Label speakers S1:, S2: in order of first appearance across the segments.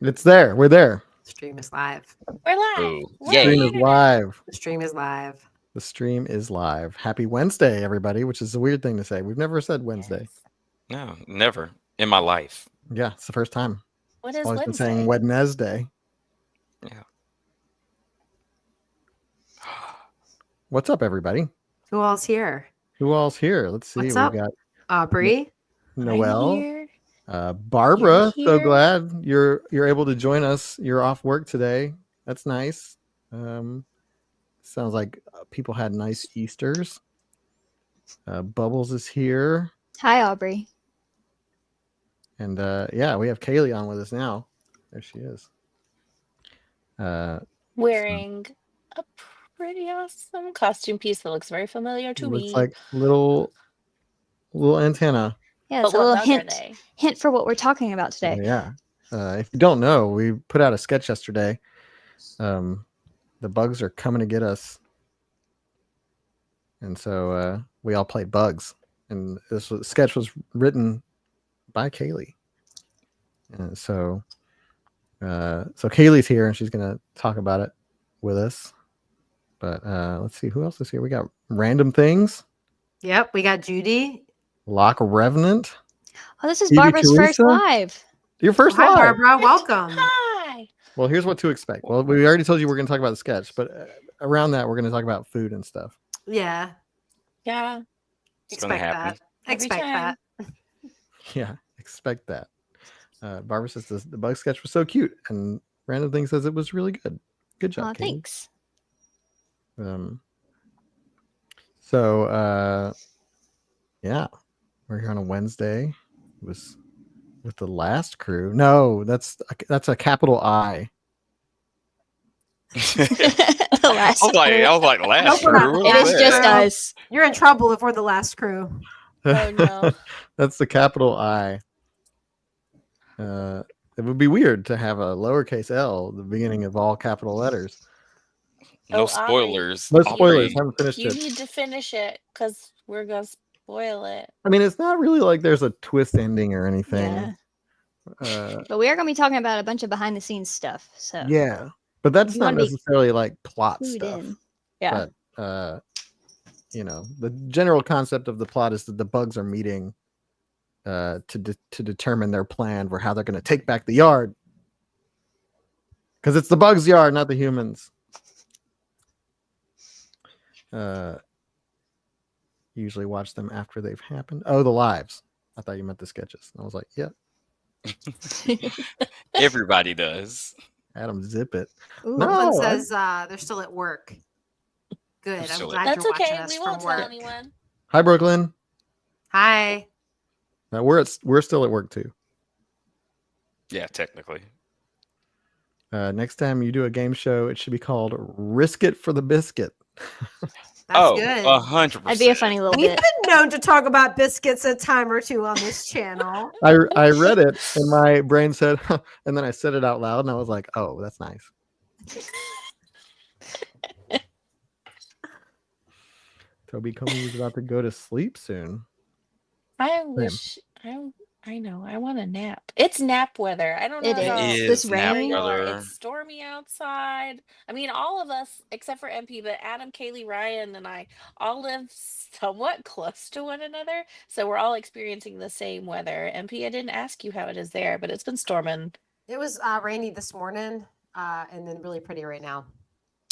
S1: It's there. We're there.
S2: The stream is live.
S3: We're live.
S4: Oh,
S1: The
S4: yay.
S1: stream is live.
S2: The stream is live.
S1: The stream is live. Happy Wednesday, everybody, which is a weird thing to say. We've never said Wednesday.
S4: No, never in my life.
S1: Yeah, it's the first time.
S3: What
S1: I've
S3: is
S1: always been
S3: Wednesday?
S1: saying Wednesday.
S4: Yeah.
S1: What's up, everybody?
S2: Who all's here?
S1: Who all's here? Let's see.
S2: What's
S1: We've
S2: up?
S1: got
S2: Aubrey.
S1: Noelle,
S3: I'm here.
S1: Barbara.
S3: You're
S1: So
S3: here.
S1: glad you're able to join us. You're off work today. That's nice. Sounds like people had nice Easters. Bubbles is here.
S5: Hi, Aubrey.
S1: And yeah, we have Kaylee on with us now. There she is.
S3: Wearing a pretty awesome costume piece that looks very familiar to
S1: Looks
S3: me.
S1: like little antenna.
S5: Yeah,
S3: but
S5: it's a
S3: what
S5: little
S3: bug are they?
S5: hint for what we're talking about today.
S1: Yeah. If you don't know, we put out a sketch yesterday. The bugs are coming to get us. And so we all played bugs. And sketch was written by Kaylee. And so Kaylee's here and she's going to talk about it with us. But let's see who else is here. We got Random Things,
S2: Yep, we got Judy.
S1: Lock Revenant.
S5: Oh, this is
S1: Phoebe
S5: Barbara's first
S1: Teresa?
S5: live.
S1: Your first
S2: Hi,
S1: live.
S2: Barbara. Welcome.
S3: Hi.
S1: Well, here's what to expect. Well, we already told you we're going to talk about the sketch, but around that, we're going to talk about food and stuff.
S2: Yeah,
S3: Yeah.
S4: It's gonna
S2: expect
S4: happen.
S2: that.
S3: Every
S2: Expect
S3: time.
S2: that.
S1: Yeah, expect that. Barbara says the bug sketch was so cute, and Random Thing says it was really good. Good job,
S5: Oh,
S1: Kaylee.
S5: thanks.
S1: Yeah, we're here on a Wednesday. It was with the last crew. No, that's a capital I.
S5: The last
S4: I was like, last
S2: Nope, we're not.
S4: crew,
S2: It
S4: what
S5: It
S4: was
S5: is
S4: that?
S5: just us.
S2: You're in trouble if we're the last crew.
S3: Oh, no.
S1: That's the capital I. It would be weird to have a lowercase L at the beginning of all capital letters.
S4: No
S3: Oh, Aubrey.
S4: spoilers.
S1: No
S4: Aubrey.
S1: spoilers. Haven't finished
S3: You
S1: it.
S3: need to finish it because we're going to spoil it.
S1: I mean, it's not really like there's a twist ending or anything.
S5: Yeah. But we are going to be talking about a bunch of behind the scenes stuff. So
S1: Yeah, but that's
S5: You
S1: not
S5: wanna be
S1: necessarily like plot
S5: clued
S1: stuff.
S5: in. Yeah.
S1: But the general concept of the plot is that the bugs are meeting to determine their plan for how they're going to take back the yard. Because it's the bugs' yard, not the humans. Usually watch them after they've happened. Oh, the lives. I thought you meant the sketches. I was like, yeah,
S4: Everybody does.
S1: Adam, zip it.
S5: Ooh.
S1: No.
S2: Brooklyn
S1: I-
S2: says they're still at work. Good. I'm
S4: Still at
S2: glad
S3: That's
S2: you're watching
S3: okay.
S2: us
S3: We
S2: from
S3: won't tell
S2: work.
S3: anyone.
S1: Hi, Brooklyn.
S2: Hi.
S1: We're still at work too.
S4: Yeah, technically.
S1: Next time you do a game show, it should be called Risk It for the Biscuit.
S2: That's good.
S4: 100%.
S5: That'd be a funny little
S2: We've
S5: bit.
S2: been known to talk about biscuits a time or two on this channel.
S1: I read it and my brain said, huh, and then I said it out loud and I was like, oh, that's nice. Toby Comey's about to go to sleep soon.
S3: I wish. I know. I want a nap. It's nap weather. I don't know.
S5: It is.
S3: about
S5: This
S4: nap
S5: rain?
S3: y'all are.
S4: weather.
S3: It's stormy outside. I mean, all of us, except for MP, but Adam, Kaylee, Ryan, and I all live somewhat close to one another. So we're all experiencing the same weather. MP, I didn't ask you how it is there, but it's been storming.
S2: It was rainy this morning and then really pretty right now.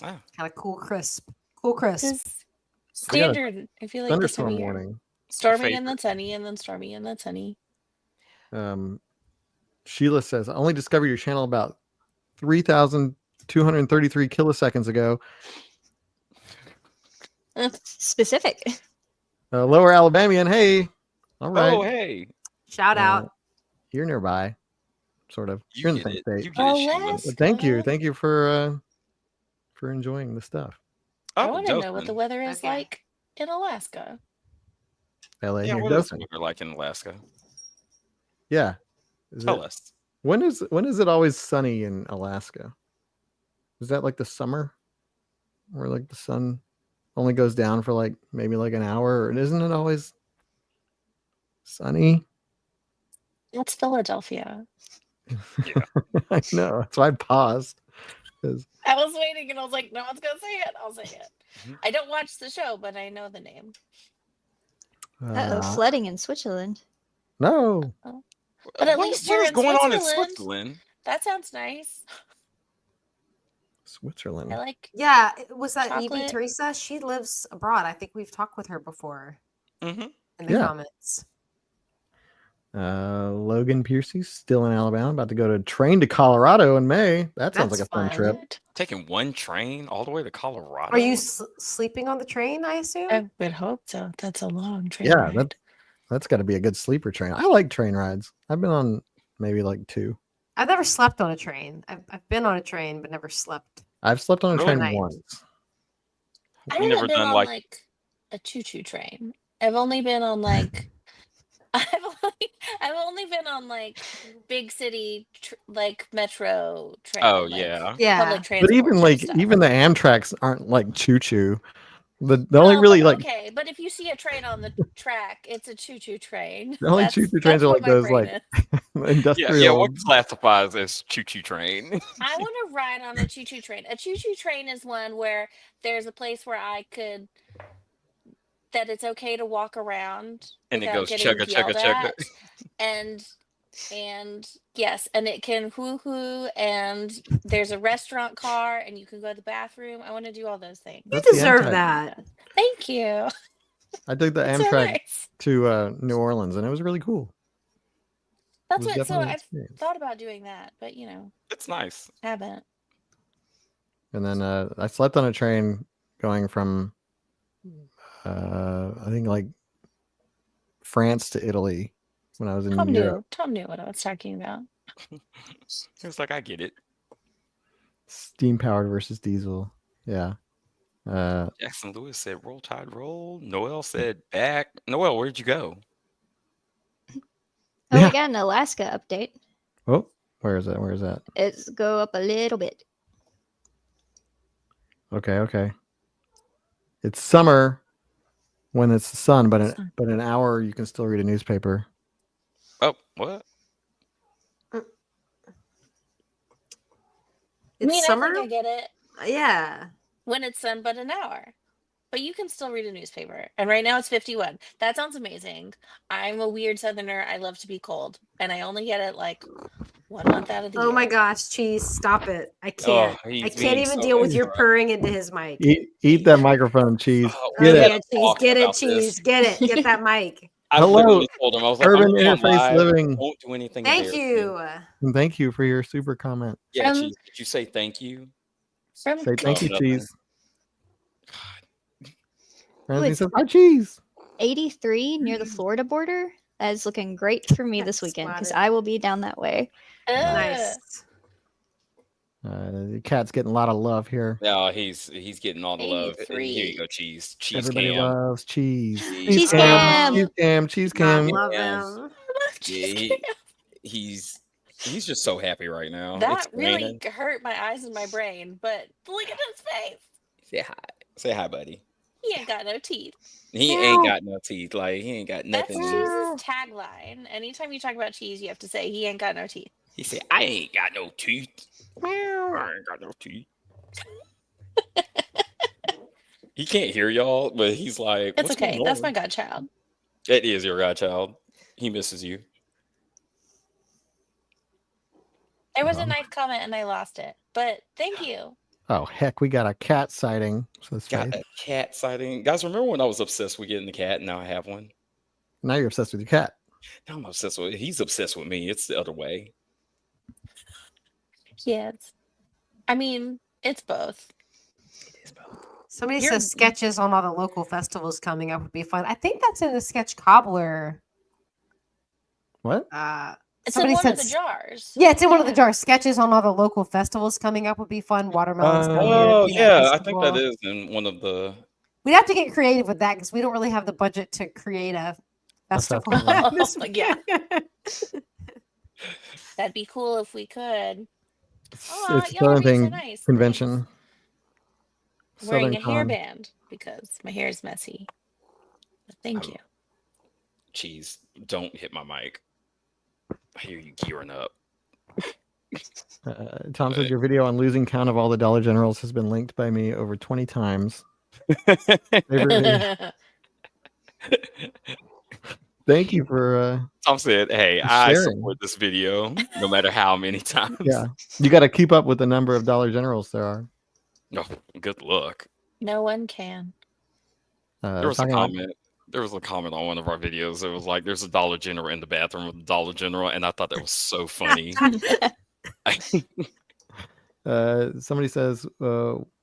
S4: Oh.
S2: Kind of cool, crisp. Cool, crisp.
S3: It's
S1: We got a
S3: standard. I feel like this time
S1: Thunderstorm
S3: of year.
S1: warning.
S3: Stormy and then
S4: favorite.
S3: sunny and then stormy and then sunny.
S1: Sheila says, I only discovered your channel about 3,233 kiloseconds ago.
S5: Specific.
S1: Lower Alabamian, hey. All right.
S4: Oh, hey.
S2: Shout out.
S1: You're nearby, sort of. You're in the
S4: get
S1: same
S4: it.
S1: state.
S4: You get it, Sheila.
S3: Alaska.
S1: But thank you. Thank you for enjoying the stuff.
S3: I
S4: Oh,
S3: want to know what the
S4: Dothan.
S3: weather is
S2: Okay.
S3: like in Alaska.
S1: LA
S4: Yeah,
S1: here.
S4: what is
S1: Dothan.
S4: weather like in Alaska?
S1: Yeah. Is
S4: Tell
S1: it,
S4: us.
S1: when is it always sunny in Alaska? Is that like the summer? Where like the sun only goes down for like maybe like an hour? And isn't it always sunny?
S3: It's Philadelphia.
S1: I know. That's why I paused. 'Cause,
S3: I was waiting and I was like, no one's gonna say it. I'll say it.
S4: Mhm.
S3: I don't watch the show, but I know the name.
S5: Uh-oh, sledding in Switzerland.
S1: No.
S3: But at least you're
S4: what is
S3: in
S4: going on in
S3: Switzerland.
S4: Switzerland?
S3: That sounds nice.
S1: Switzerland.
S3: I like
S2: Yeah, was that Evie
S3: chocolate.
S2: Teresa? She lives abroad. I think we've talked with her before
S4: Mm-hmm.
S2: in the
S1: Yeah.
S2: comments.
S1: Logan Piercy's still in Alabama, about to go to train to Colorado in May. That sounds like a
S2: That's
S1: fun
S2: fun.
S1: trip.
S3: What?
S4: Taking one train all the way to Colorado.
S2: Are you sleeping on the train, I assume?
S3: I would hope so. That's a long train
S1: Yeah,
S3: ride.
S1: that's got to be a good sleeper train. I like train rides. I've been on maybe like 2.
S2: I've never slept on a train. I've been on a train, but never slept.
S1: I've slept on a
S4: Really?
S1: train
S2: Nice.
S1: once.
S3: I
S4: We've
S3: haven't
S4: never
S3: been
S4: done
S3: on
S4: like
S3: like a choo-choo train. I've only been on like I've only been on like big city like metro train.
S4: Oh,
S3: like,
S4: yeah.
S2: Yeah.
S3: public transport.
S1: But even
S3: type
S1: like
S3: stuff.
S1: even the Amtraks aren't like choo choo. The
S3: No,
S1: only really
S3: but
S1: like
S3: okay, but if you see a train on the track, it's a choo-choo train.
S1: the only
S3: That's-
S1: choo choo trains
S3: that's
S1: are
S3: what
S1: like
S3: my
S1: those
S3: brain
S1: like
S3: is.
S1: industrial.
S4: Yeah, what classifies as choo-choo train?
S3: I want to ride on a choo-choo train. A choo-choo train is one where there's a place where that it's okay to walk around
S4: And it
S3: without
S4: goes
S3: getting
S4: chugga,
S3: yelled
S4: chugga, chugga.
S3: at. And yes, and it can hoo-hoo, and there's a restaurant car, and you can go to the bathroom. I want to do all those things.
S2: You
S1: That's the
S2: deserve
S1: Amtrak.
S2: that.
S3: Thank you.
S1: I took the
S3: That's so
S1: Amtrak
S3: nice.
S1: to New Orleans, and it was really cool.
S3: That's
S1: was
S3: what. So
S1: definitely an
S3: I've
S1: experience.
S3: thought about doing that, but
S4: It's nice.
S3: haven't.
S1: And then I slept on a train going from I think like France to Italy when I was in
S3: Tom
S1: Europe.
S3: knew. Tom knew what I was talking about.
S4: It's like I get it.
S1: Steam powered versus diesel. Yeah.
S4: Jackson Lewis said roll tide roll. Noel said back. Noel, where'd you go?
S5: Oh,
S1: Yeah.
S5: we got an Alaska update.
S1: Oh, where is that? Where is that?
S5: It's go up a little bit.
S1: Okay. It's summer when it's the sun, but
S3: Sun.
S1: but an hour you can still read a newspaper.
S4: Oh, what?
S2: It's
S3: I
S2: summer.
S3: think I get it.
S2: Yeah.
S3: When it's sun, but an hour. But you can still read a newspaper. And right now it's 51. That sounds amazing. I'm a weird southerner. I love to be cold. And I only get it like 1 month out of the year.
S2: Oh my gosh, Cheese, stop it. I can't.
S4: Oh, he's
S2: I can't
S4: being
S2: even
S4: so
S2: deal with your
S4: incorrect.
S2: purring into his mic.
S1: Eat that microphone, cheese.
S4: Oh,
S1: Get
S4: we
S1: it.
S4: had
S2: Yeah,
S4: a
S2: Cheese.
S4: talk
S2: Get it,
S4: about
S2: Cheese.
S4: this.
S2: Get it. Get that mic.
S4: I
S1: Hello,
S4: literally told him, I was like,
S1: Urban
S4: I'm gonna be on
S1: Interface
S4: live.
S1: Living.
S4: Don't do anything.
S2: Thank
S4: embarrassing.
S2: you.
S1: And thank you for your super comment.
S4: Yeah,
S3: From-
S4: Cheese. Did you say thank you?
S3: From
S1: Say thank you,
S4: nothing.
S1: cheese. Ramsey says, hi, cheese.
S5: 83 near the Florida border. That is looking great for me this
S2: That's
S5: weekend because
S2: spotted.
S5: I will be down that way.
S2: Nice.
S1: The cat's getting a lot of love here.
S4: No, he's getting all the love. And here
S3: 83.
S4: you go, Cheese. Cheese
S1: Everybody
S4: cam.
S1: loves cheese.
S5: Cheese cam.
S1: Cheese cam. Cheese
S2: Not
S1: cam.
S2: love
S4: Yes.
S2: him.
S4: Yeah, he's just so happy right now.
S3: That
S4: It's
S3: really
S4: raining.
S3: hurt my eyes and my brain. But look at his face.
S4: Say hi. Say hi, buddy.
S3: He ain't got no teeth.
S4: He ain't got no teeth. Like he ain't got
S3: That's
S4: nothing.
S3: Cheese's tagline. Anytime you talk about cheese, you have to say he ain't got no teeth.
S4: He said, I ain't got no teeth. I ain't got no teeth. He can't hear y'all, but he's like,
S3: It's
S4: "What's
S3: okay.
S4: going
S3: That's
S4: on?"
S3: my godchild.
S4: It is your godchild. He misses you.
S3: There was a
S1: Uh-huh.
S3: nice comment and I lost it. But thank you.
S1: Oh, heck, we got a cat sighting. Says
S4: Got
S1: Faith.
S4: a cat sighting. Guys, remember when I was obsessed with getting a cat and now I have one?
S1: Now you're obsessed with your cat.
S4: Now I'm obsessed with he's obsessed with me. It's the other way.
S3: Kids. I mean, it's both.
S4: It is both.
S2: Somebody
S3: You're-
S2: says sketches on all the local festivals coming up would be fun. I think that's in the sketch cobbler.
S1: What?
S3: It's
S2: Somebody
S3: in one of the
S2: said-
S3: jars.
S2: Yeah, it's in one of the jars. Sketches on all the local festivals coming up would be fun. Watermelon Summit,
S4: Oh
S2: you know,
S4: yeah, I think that
S2: festival.
S4: is in one of the
S2: We'd have to get creative with that because we don't really have the budget to create a festival.
S1: festival.
S2: This
S3: Yeah.
S2: weekend.
S3: That'd be cool if we could.
S1: It's,
S3: Oh,
S1: it's
S3: y'all are
S1: Southern
S3: being so
S1: Thing
S3: nice.
S1: Convention.
S3: Wearing a
S1: Southern Con.
S3: hairband because my hair is messy. But thank
S4: Oh.
S3: you.
S4: cheese. Don't hit my mic. I hear you gearing up.
S1: Tom said your video on losing count of all the Dollar Generals has been linked by me over 20 times. Favorite video. Thank you for
S4: Tom said, "Hey, I
S1: sharing.
S4: support this video no matter how many times."
S1: Yeah, you got to keep up with the number of Dollar Generals there are.
S4: Oh, good luck.
S3: No one can.
S4: There was a
S1: Talking about-
S4: comment. There was a comment on one of our videos. It was like, "There's a Dollar General in the bathroom with the Dollar General," and I thought that was so funny.
S1: somebody says,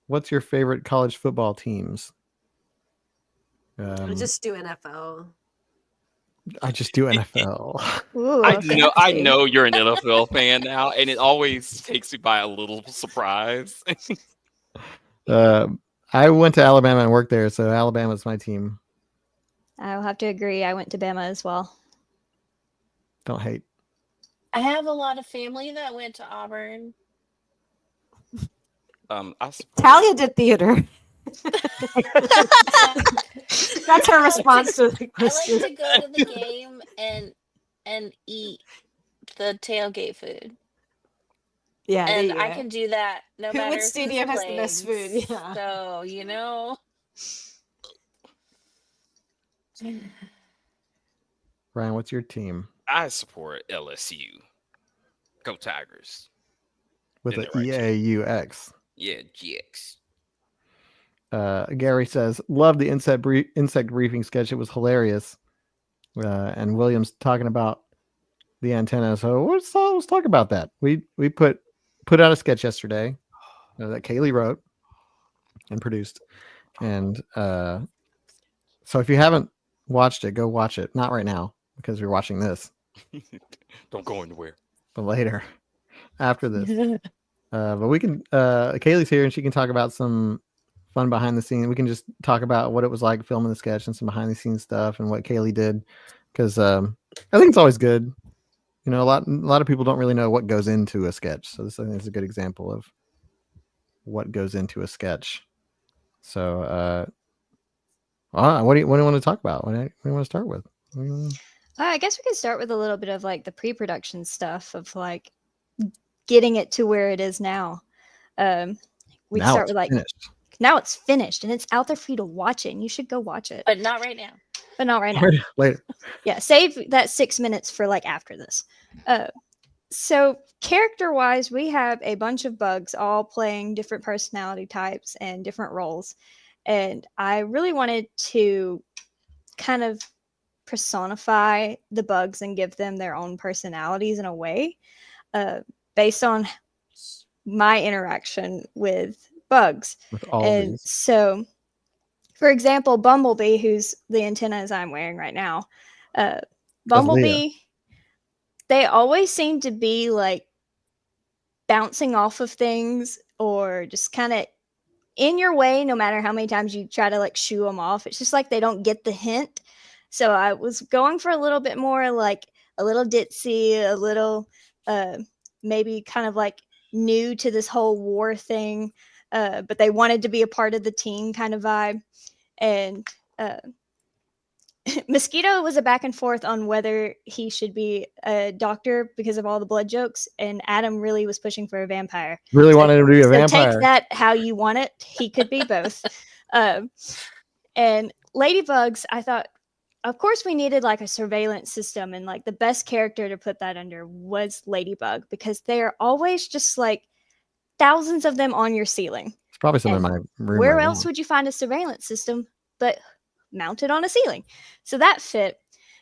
S1: "What's your favorite college football teams?"
S2: I just do NFL.
S1: I just do NFL.
S5: Ooh,
S4: I
S5: fancy.
S4: know you're an NFL fan now, and it always takes me by a little surprise.
S1: I went to Alabama and worked there, so Alabama's my team.
S5: I'll have to agree. I went to Bama as well.
S1: Don't hate.
S3: I have a lot of family that went to Auburn.
S4: I support-
S2: Talia did theater. That's her response to the
S3: I like
S2: question.
S3: to go to the game and eat the tailgate food.
S2: Yeah,
S3: And
S2: there you
S3: I
S2: go.
S3: can do that no
S2: Which
S3: matter who's
S2: stadium has the best food?
S3: playing.
S2: Yeah.
S3: So, you know.
S1: Ryan, what's your team?
S4: I support LSU. Go Tigers.
S1: With
S4: In
S1: the
S4: the right
S1: EAUX.
S4: Yeah, GX.
S1: Gary says, "Love the insect briefing sketch. It was hilarious." And Williams talking about the antenna. So let's talk about that. We put out a sketch yesterday that Kaylee wrote and produced, and so if you haven't watched it, go watch it. Not right now because you're watching this,
S4: Don't go anywhere.
S1: but later after this. But we can. Kaylee's here and she can talk about some fun behind the scenes. We can just talk about what it was like filming the sketch and some behind the scenes stuff and what Kaylee did, because I think it's always good. You know, a lot of people don't really know what goes into a sketch, so this I think is a good example of what goes into a sketch. So, what do you want to talk about? What do you want to start with?
S5: I guess we could start with a little bit of like the pre-production stuff of like getting it to where it is now. We
S1: Now
S5: start
S1: it's
S5: with like
S1: finished.
S5: now it's finished and it's out there for you to watch it, and you should go watch it,
S3: But not right now.
S5: but not right now.
S1: Later.
S5: Yeah, save that 6 minutes for like after this. So character wise, we have a bunch of bugs all playing different personality types and different roles. And I really wanted to kind of personify the bugs and give them their own personalities in a way, based on my interaction with bugs.
S1: With all
S5: And
S1: these.
S5: so, for example, Bumblebee, who's the antennas I'm wearing right now, Bumblebee, they always seem to be like bouncing off of things or just kind of in your way, no matter how many times you try to like shoo them off. It's just like they don't get the hint. So I was going for a little bit more like a little ditzy, a little maybe kind of like new to this whole war thing, but they wanted to be a part of the team kind of vibe. And Mosquito was a back and forth on whether he should be a doctor because of all the blood jokes, and Adam really was pushing for a vampire.
S1: Really wanted him to be a vampire.
S5: Take that how you want it. He could be both. And Ladybugs, I thought, of course, we needed like a surveillance system, and like the best character to put that under was Ladybug, because they are always just like thousands of them on your ceiling.
S1: It's probably some in
S5: And
S1: my room.
S5: Where
S1: right
S5: else
S1: now.
S5: would you find a surveillance system but mounted on a ceiling? So that fit.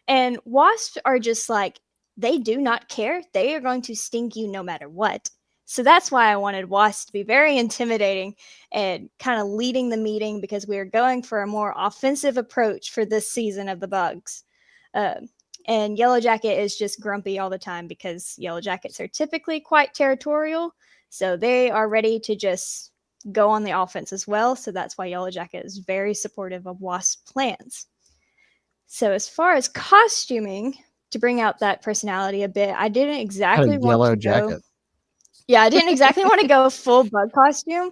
S5: And wasps are just like, they do not care. They are going to sting you no matter what. So that's why I wanted wasps to be very intimidating and kind of leading the meeting, because we are going for a more offensive approach for this season of the bugs. And Yellow Jacket is just grumpy all the time because Yellow Jackets are typically quite territorial. So they are ready to just go on the offense as well. So that's why Yellow Jacket is very supportive of Wasp's plans. So as far as costuming, to bring out that personality a bit, I didn't exactly want
S1: Yellow
S5: to go.
S1: Jacket.
S5: Yeah, I didn't exactly want to go full bug costume.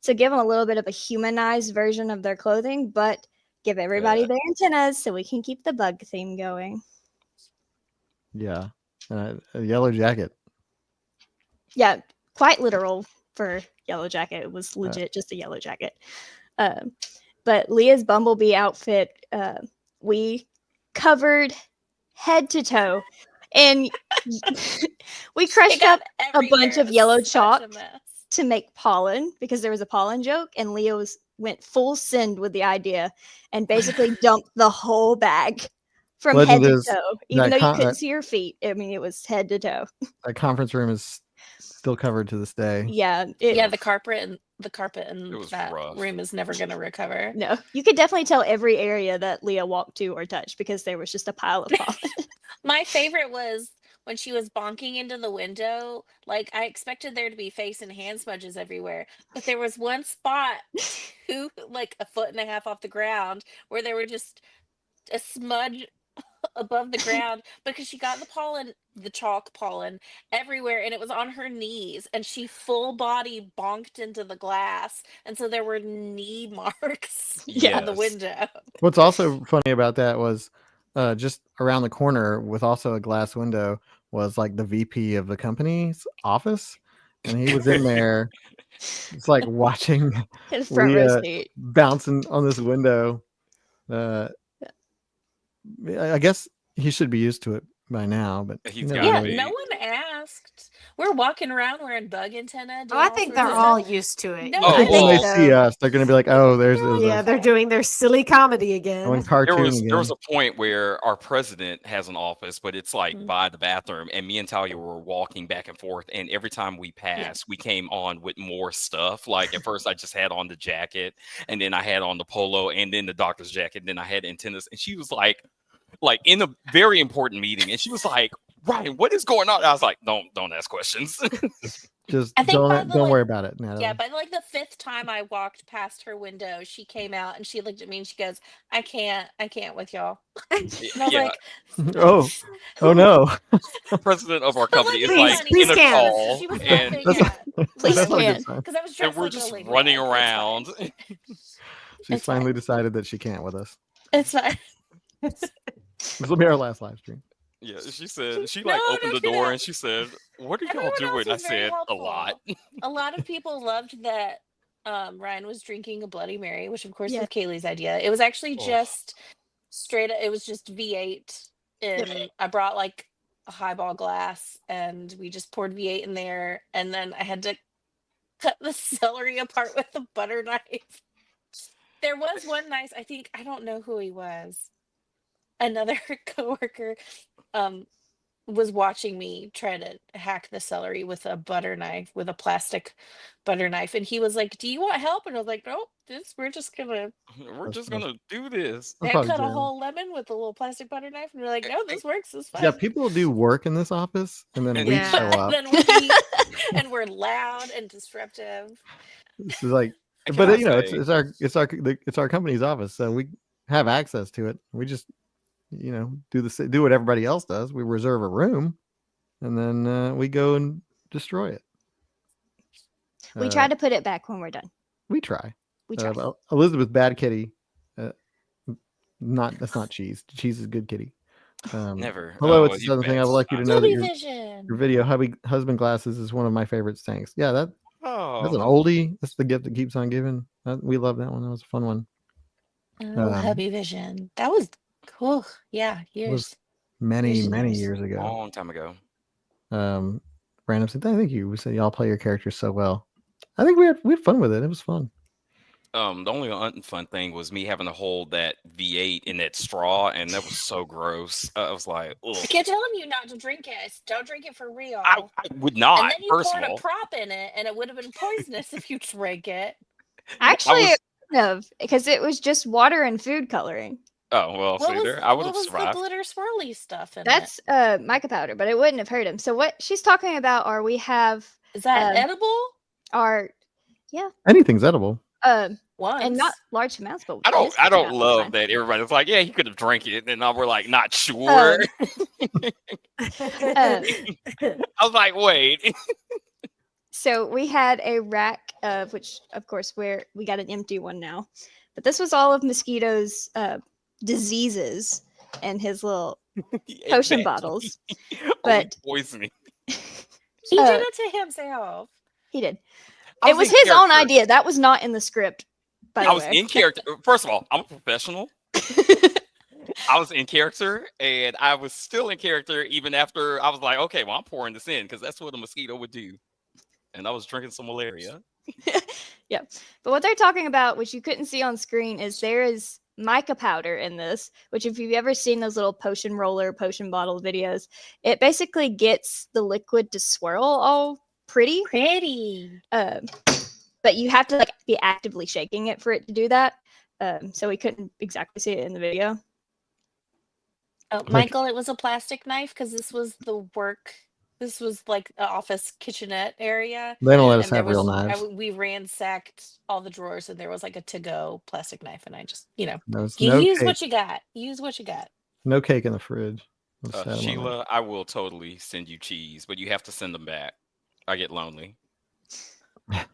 S5: So give them a little bit of a humanized version of their clothing, but give everybody their antennas so we can keep the bug theme going.
S1: Yeah. A Yellow Jacket.
S5: Yeah, quite literal for Yellow Jacket. It was legit just a yellow jacket. But Leah's Bumblebee outfit, we covered head to toe, and we
S3: It
S5: crushed
S3: got
S5: up a bunch
S3: everywhere. It
S5: of
S3: was
S5: yellow
S3: such a
S5: chalk
S3: mess.
S5: to make pollen because there was a pollen joke, and Leo went full send with the idea and basically dumped the whole bag from
S1: Legend
S5: head to
S1: is
S5: toe, even
S1: that
S5: though you couldn't see her feet. I mean, it was head to toe.
S1: that conference room is still covered to this day.
S5: Yeah,
S3: Yeah, the carpet in
S4: It was
S3: that
S4: rough.
S3: room is never gonna recover.
S5: no, you could definitely tell every area that Leah walked to or touched because there was just a pile of pollen.
S3: My favorite was when she was bonking into the window. Like I expected there to be face and hand smudges everywhere, but there was one spot, like a foot and a half off the ground, where there were just a smudge above the ground because she got the chalk pollen everywhere, and it was on her knees, and she full body bonked into the glass, and so there were knee marks on the
S4: Yes.
S3: window.
S1: What's also funny about that was just around the corner with also a glass window was like the VP of the company's office, and he was in there. It's like watching
S5: His front row
S1: Leah
S5: seat.
S1: bouncing on this window. I guess he should be used to it by now, but
S4: He's
S1: you
S4: gotta
S1: never
S3: Yeah,
S1: know.
S4: be.
S3: no one asked. We're walking around wearing bug antenna.
S2: Oh, I
S3: doing
S2: think
S3: sorts
S2: they're
S3: of
S2: all
S3: stuff.
S2: used to it.
S3: No,
S1: I think when
S3: I
S1: they
S3: think
S1: see
S2: so.
S1: us, they're going to be like, "Oh, there's
S3: They're all
S1: a
S2: Yeah, they're doing their silly comedy again.
S1: one cartoon
S4: There was
S1: again."
S4: a point where our president has an office, but it's like
S3: Mm.
S4: by the bathroom, and me and Talia were walking back and forth, and every time we passed, we came on with more stuff. Like at first, I just had on the jacket, and then I had on the polo, and then the doctor's jacket, and then I had antennas, and she was like in a very important meeting, and she was like, "Ryan, what is going on?" I was like, "Don't ask questions."
S1: Just
S3: I think by the
S1: don't worry about it, Natalie.
S3: Yeah, by like the fifth time I walked past her window, she came out and she looked at me and she goes, I can't with y'all." And I was
S4: Yeah.
S3: like,
S1: Oh no.
S4: President of our
S3: but
S4: company is
S3: looking
S2: Please,
S4: like
S3: funny,
S2: please
S4: in a
S2: can.
S4: call,
S3: she was
S4: and
S3: laughing
S1: That's
S3: at
S5: Please
S1: that's not a good
S5: can.
S1: sign.
S3: because I was
S4: and
S3: dressed
S4: we're
S3: like
S4: just
S3: a lady.
S4: running
S3: It's fine.
S4: around.
S1: She's
S3: It's
S1: finally
S3: fine.
S1: decided that she can't with us.
S3: It's fine.
S1: This will be our last live stream.
S4: Yeah, she said she
S3: No,
S4: opened the
S3: don't do
S4: door
S3: that.
S4: and she said, "What are y'all
S3: Everyone else
S4: doing?" I
S3: was very
S4: said, "A lot."
S3: helpful. A lot of people loved that Ryan was drinking a Bloody Mary, which of course
S5: Yeah.
S3: was Kaylee's idea. It was actually
S4: Oh.
S3: just it was just V8, and I brought like a highball glass, and we just poured V8 in there, and then I had to cut the celery apart with a butter knife. There was one nice, I don't know who he was. Another coworker was watching me try to hack the celery with a butter knife, with a plastic butter knife, and he was like, "Do you want help?" And I was like, "Nope, we're just gonna."
S4: We're
S1: That's-
S4: just gonna do this.
S1: that's
S3: I
S1: probably
S3: cut a
S1: Jen.
S3: whole lemon with a little plastic butter knife, and we're like, "No, this works. It's fine."
S1: Yeah, people do work in this office, and then
S4: And
S1: we
S2: Yeah.
S1: show up.
S3: Then and we're loud and disruptive.
S1: This is like,
S4: And
S1: but
S4: can I
S1: you know,
S4: say-
S1: it's our company's office, so we have access to it. We just do what everybody else does. We reserve a room, and then we go and destroy it.
S5: We try to put it back when we're done.
S1: We try.
S5: We try.
S1: Elizabeth Bad Kitty. That's not Cheese. Cheese is good kitty.
S4: Never.
S1: Hello,
S4: Oh,
S1: it's the
S4: he's
S1: Southern thing. I
S4: bad
S1: would like you to
S4: sometimes.
S1: know that
S3: Movie
S1: your
S3: vision.
S1: video husband glasses is one of my favorite things. Yeah, that's an
S4: Oh,
S1: oldie. That's the gift that keeps on giving. We love that one. That was a fun one.
S3: Oh, hubby vision. That was cool. Yeah, years.
S1: Many
S3: Years and years.
S1: years ago.
S4: long time ago.
S1: Random said, "Thank you." We said y'all play your characters so well. I think we had fun with it. It was fun.
S4: The only unfun thing was me having to hold that V8 in that straw, and that was so gross. I was like, ugh.
S3: I kept telling you not to drink it. Don't drink it for real.
S4: I would not.
S3: and then you
S4: First
S3: poured
S4: of all,
S3: a prop in it, and it would have been poisonous if you drank it.
S5: Actually,
S4: was-
S5: it wouldn't have, because it was just water and food coloring.
S4: oh well,
S3: What
S4: see
S3: was,
S4: there, I would
S3: what
S4: have
S3: was the
S4: survived.
S3: glitter swirly stuff in
S5: That's mica powder, but it wouldn't have hurt him. So what she's talking about are we have
S3: it? Is that
S5: um,
S3: edible?
S5: our
S1: Anything's edible.
S3: Once.
S5: and not large amounts, but
S4: I don't
S5: biscuits are
S4: love
S5: fine.
S4: that everybody's like, yeah, he could have drank it, and we're like, not sure. I was like, wait.
S5: So we had a rack of which, of course, we got an empty one now, but this was all of Mosquito's diseases and his little potion bottles. But
S4: poisoning.
S3: He
S5: Uh,
S3: did it to himself.
S5: He did.
S4: I
S5: It was
S4: in
S5: his own
S4: character.
S5: idea. That was not in the script, by
S4: I
S5: the
S4: was
S5: way.
S4: in character. First of all, I'm a professional. I was in character, and I was still in character even after I was like, okay, well, I'm pouring this in because that's what a mosquito would do. And I was drinking some malaria.
S5: Yeah. But what they're talking about, which you couldn't see on screen, is there is mica powder in this, which if you've ever seen those little potion roller, potion bottle videos, it basically gets the liquid to swirl all pretty.
S3: Pretty.
S5: But you have to like be actively shaking it for it to do that. So we couldn't exactly see it in the video.
S3: Oh, Michael, it was a plastic knife because this was the work. This was like an office kitchenette area.
S1: They don't let us
S3: And there
S1: have real
S3: was,
S1: knives.
S3: we ransacked all the drawers, and there was like a to-go plastic knife, and I just,
S1: There's
S3: you
S1: no
S3: use
S1: cake,
S3: what you got. Use what you got.
S1: no cake in the fridge. Let's set 'em on
S4: Sheila, I will totally send you cheese, but you have to send them back. I get lonely.
S1: there.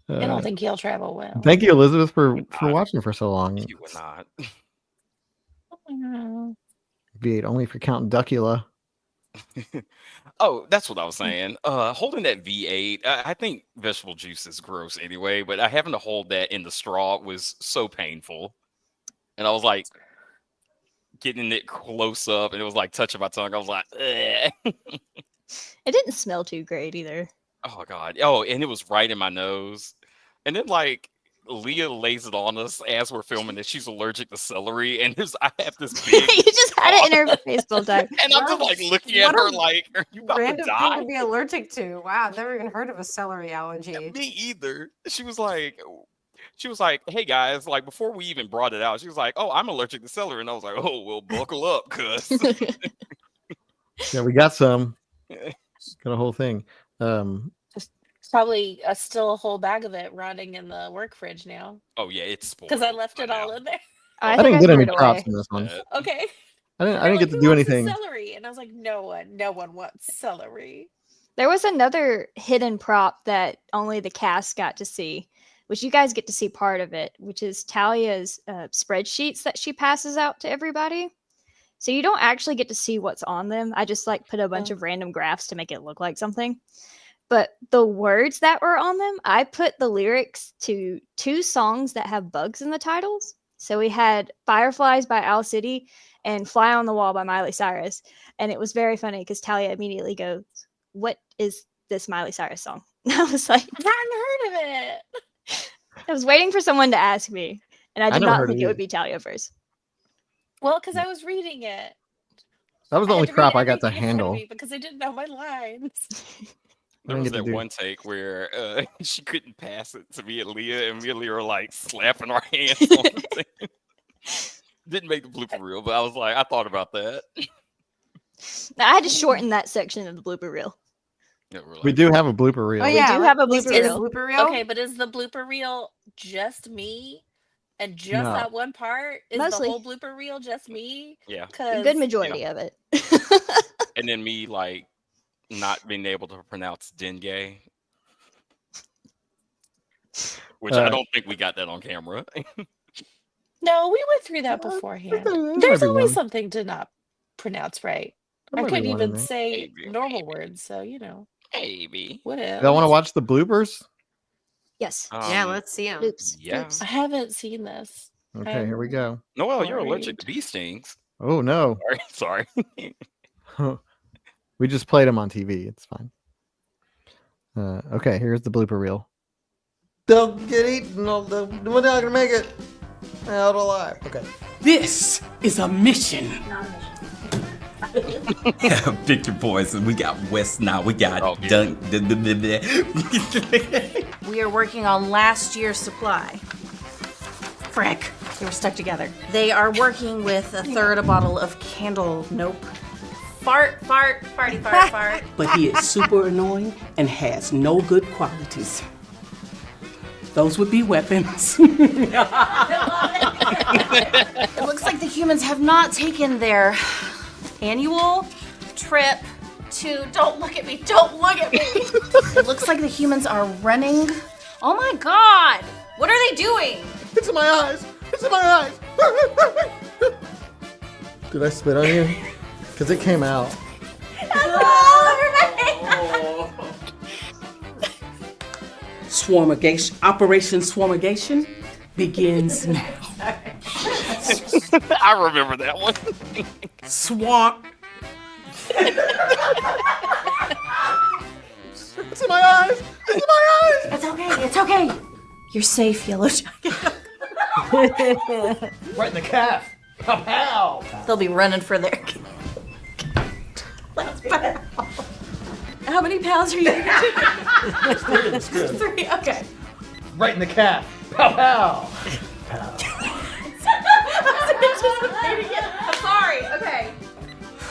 S3: I don't think he'll travel well.
S1: Thank you, Elizabeth, for
S4: not.
S1: watching for so long.
S4: You would not.
S1: V8 only if you're counting Duckula.
S4: Oh, that's what I was saying. Holding that V8, I think vegetable juice is gross anyway, but having to hold that in the straw was so painful. And I was like getting it close up, and it was like touching my tongue. I was like, "Ugh."
S5: It didn't smell too great either.
S4: Oh god. Oh, and it was right in my nose. And then like Leah lays it on us as we're filming that she's allergic to celery, and I have this
S5: You
S4: big
S5: just had it in her face the whole time.
S4: and I'm just like looking at
S2: What
S4: her
S2: a
S4: like, are you about to
S2: Random thing
S4: die?
S2: to be allergic to. Wow, I've never even heard of a celery allergy.
S4: Me either. She was like, hey guys, like before we even brought it out, she was like, oh, I'm allergic to celery. And I was like, oh, well, buckle up, cuz.
S1: Yeah, we got some. Got a whole thing.
S3: Probably still a whole bag of it rotting in the work fridge now
S4: Oh yeah, it's spoiled.
S3: because I left
S4: by
S3: it all
S4: now.
S3: in there.
S1: I
S5: think
S1: didn't get
S5: threw
S1: any
S5: it
S1: props
S5: away.
S1: in this one.
S3: Okay.
S1: I didn't
S3: They're
S1: get
S3: like,
S1: to
S3: "Who
S1: do
S3: wants the
S1: anything.
S3: celery?" And I was like, no one wants celery.
S5: There was another hidden prop that only the cast got to see, which you guys get to see part of it, which is Talia's spreadsheets that she passes out to everybody. So you don't actually get to see what's on them. I just like put a bunch of random graphs to make it look like something. But the words that were on them, I put the lyrics to 2 songs that have bugs in the titles. So we had Fireflies by Owl City and Fly on the Wall by Miley Cyrus. And it was very funny because Talia immediately goes, what is this Miley Cyrus song? I was like,
S3: I hadn't heard of it.
S5: I was waiting for someone to ask me. And I did
S1: never
S5: not
S1: heard
S5: think
S1: it
S5: it would
S1: either.
S5: be Talia first.
S3: Well, because I was reading it.
S1: That was the
S3: I
S1: only
S3: had to read
S1: crap I got to
S3: everything in front of
S1: handle.
S3: me because I didn't know my lines.
S1: I
S4: There
S1: didn't
S4: was
S1: get to
S4: that
S1: do-
S4: one take where she couldn't pass it to me and Leah, and me and Leah were like slapping our hands on the thing. Didn't make the blooper reel, but I was like, I thought about that.
S5: Now, I had to shorten that section of the blooper reel.
S4: Yeah, we're
S1: We
S4: like,
S1: do have a blooper reel.
S2: Oh yeah,
S5: do have a
S2: let's
S5: blooper
S2: get
S5: reel.
S2: blooper reel.
S3: Okay, but is the blooper reel just me? And just
S1: No.
S3: that one part? Is
S5: Mostly.
S3: the whole blooper reel just me?
S4: yeah.
S5: A
S3: Because
S5: good majority of it.
S4: And then me like not being able to pronounce Denge. Which I don't think we got that on camera.
S3: no, we went through that beforehand. There's always something to not pronounce right. I couldn't even say
S4: Maybe,
S3: normal
S4: maybe.
S3: words, so
S4: Maybe.
S3: what else?
S1: Y'all want to watch the bloopers?
S5: Yes.
S2: Yeah,
S4: Um,
S2: let's see them.
S5: Oops.
S4: yeah.
S5: Oops.
S3: I haven't seen this.
S1: Okay, here we go.
S4: Noel, you're
S3: Alright.
S4: allergic to bee stings.
S1: Oh no.
S4: Sorry.
S1: We just played them on TV. It's fine. Okay, here's the blooper reel. Don't get eaten. We're not gonna make it out alive. Okay.
S6: This is a mission.
S7: Pick your poison. We got West now. We got
S4: Oh, yeah.
S7: Dunk.
S8: We are working on last year's supply. Frick, they were stuck together. They are working with a third a bottle of candle. Nope. Farty, fart.
S6: But he is super annoying and has no good qualities. Those would be weapons.
S8: It looks like the humans have not taken their annual trip to. Don't look at me. Don't look at me. It looks like the humans are running. Oh my god. What are they doing?
S1: It's in my eyes. It's in my eyes. Did I spit on you? Because it came out.
S8: That's all over my
S6: Swarmigation, Operation Swarmigation begins now.
S4: I remember that one.
S6: Swarm.
S1: It's in my eyes. It's in my eyes.
S8: It's okay. It's okay. You're safe, Yellow Jacket.
S1: Right in the calf. Pow pow.
S8: They'll be running for their. Let's bow. How many pounds are you? 3. Okay.
S1: Right in the calf. Pow pow.
S8: I'm sorry. Okay.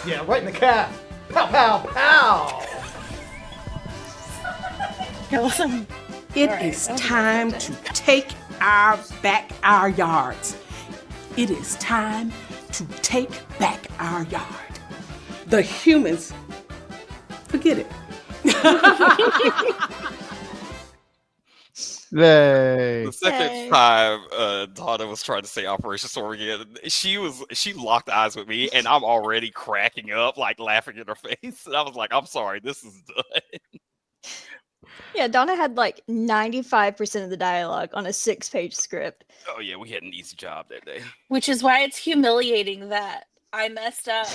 S1: Yeah, right in the calf. Pow pow pow.
S6: It is time to take back our yards. It is time to take back our yard. The humans, forget it.
S1: Yay.
S4: The second time Donna was trying to say Operation Storm again, she locked eyes with me, and I'm already cracking up, like laughing in her face. And I was like, I'm sorry, this is done.
S5: Yeah, Donna had like 95% of the dialogue on a 6-page script.
S4: Oh yeah, we had an easy job that day.
S3: Which is why it's humiliating that I messed up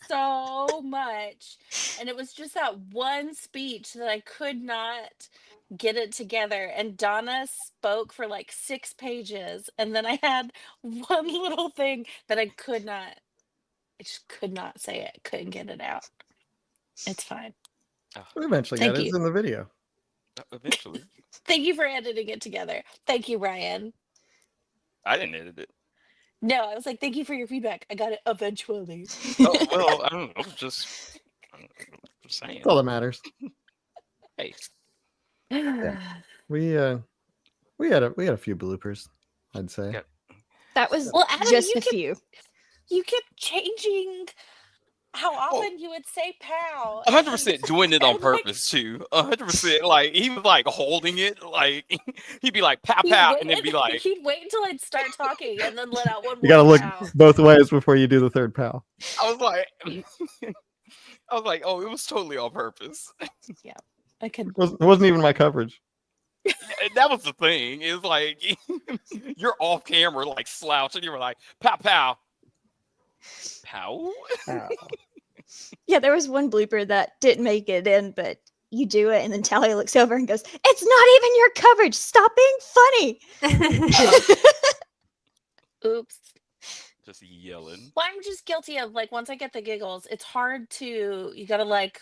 S3: so much. And it was just that one speech that I could not get it together. And Donna spoke for like 6 pages. And then I had one little thing that I just could not say it. Couldn't get it out. It's fine.
S1: We eventually
S3: Thank
S1: got it. It's
S3: you.
S1: in the video.
S4: Eventually.
S3: Thank you for editing it together. Thank you, Ryan.
S4: I didn't edit it.
S3: No, I was like, thank you for your feedback. I got it eventually.
S4: Oh, well, I don't know. Just saying.
S1: That's all that matters.
S4: Hey.
S1: We had a few bloopers, I'd say.
S4: Yeah.
S5: That was
S3: Well, Adam,
S5: just
S3: you
S5: a few.
S3: You kept changing how often you would say "pow."
S4: 100% doing it on
S3: and, like,
S4: purpose too. 100%. Like he was like holding it, like he'd be like pow
S3: he'd
S4: pow,
S3: wait
S4: and then be like,
S3: he'd wait until I'd start talking and then let out one
S1: You gotta
S3: more
S1: look
S3: pow.
S1: both ways before you do the third pow.
S4: I was like, oh, it was totally on purpose.
S3: I could.
S1: It wasn't even my coverage.
S4: And that was the thing. It's like you're off camera, like slouching. You were like pow pow, pow.
S5: Yeah, there was one blooper that didn't make it in, but you do it, and then Talia looks over and goes, "It's not even your coverage. Stop being funny."
S3: Oops.
S4: Just yelling.
S3: Well, I'm just guilty of like once I get the giggles, it's hard to. You gotta like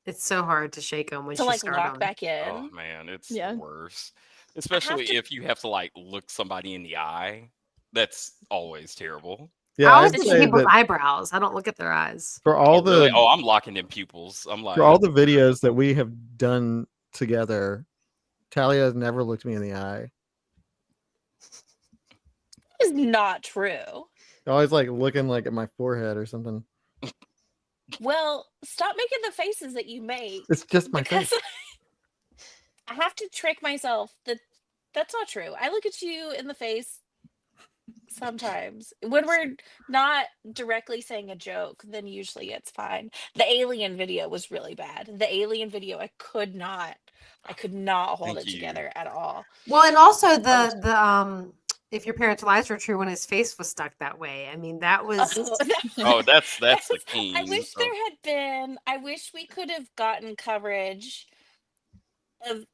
S2: It's so hard to shake them when
S3: to
S2: she
S3: like
S2: start
S3: lock
S2: on.
S3: back in.
S4: Oh man, it's
S5: Yeah.
S4: the worst. Especially if you have to like look somebody in the eye. That's always terrible.
S1: Yeah,
S2: I always
S1: I'd
S2: look
S1: say
S2: at people's
S1: that
S2: eyebrows. I don't look at their eyes.
S1: for all
S4: Oh, really?
S1: the
S4: Oh, I'm locking in pupils. I'm like,
S1: for all the videos that we have done together, Talia has never looked me in the eye.
S3: That is not true.
S1: Always like looking like at my forehead or something.
S3: Well, stop making the faces that you make.
S1: It's just my face.
S3: Because I have to trick myself that that's not true. I look at you in the face sometimes when we're not directly saying a joke, then usually it's fine. The alien video was really bad. The alien video, I could not hold
S4: Thank
S3: it
S4: you.
S3: together at all.
S2: Well, and also the if your parents' lies were true when his face was stuck that way. I mean, that was
S4: oh, that's the king.
S3: I wish there had been. I wish we could have gotten coverage of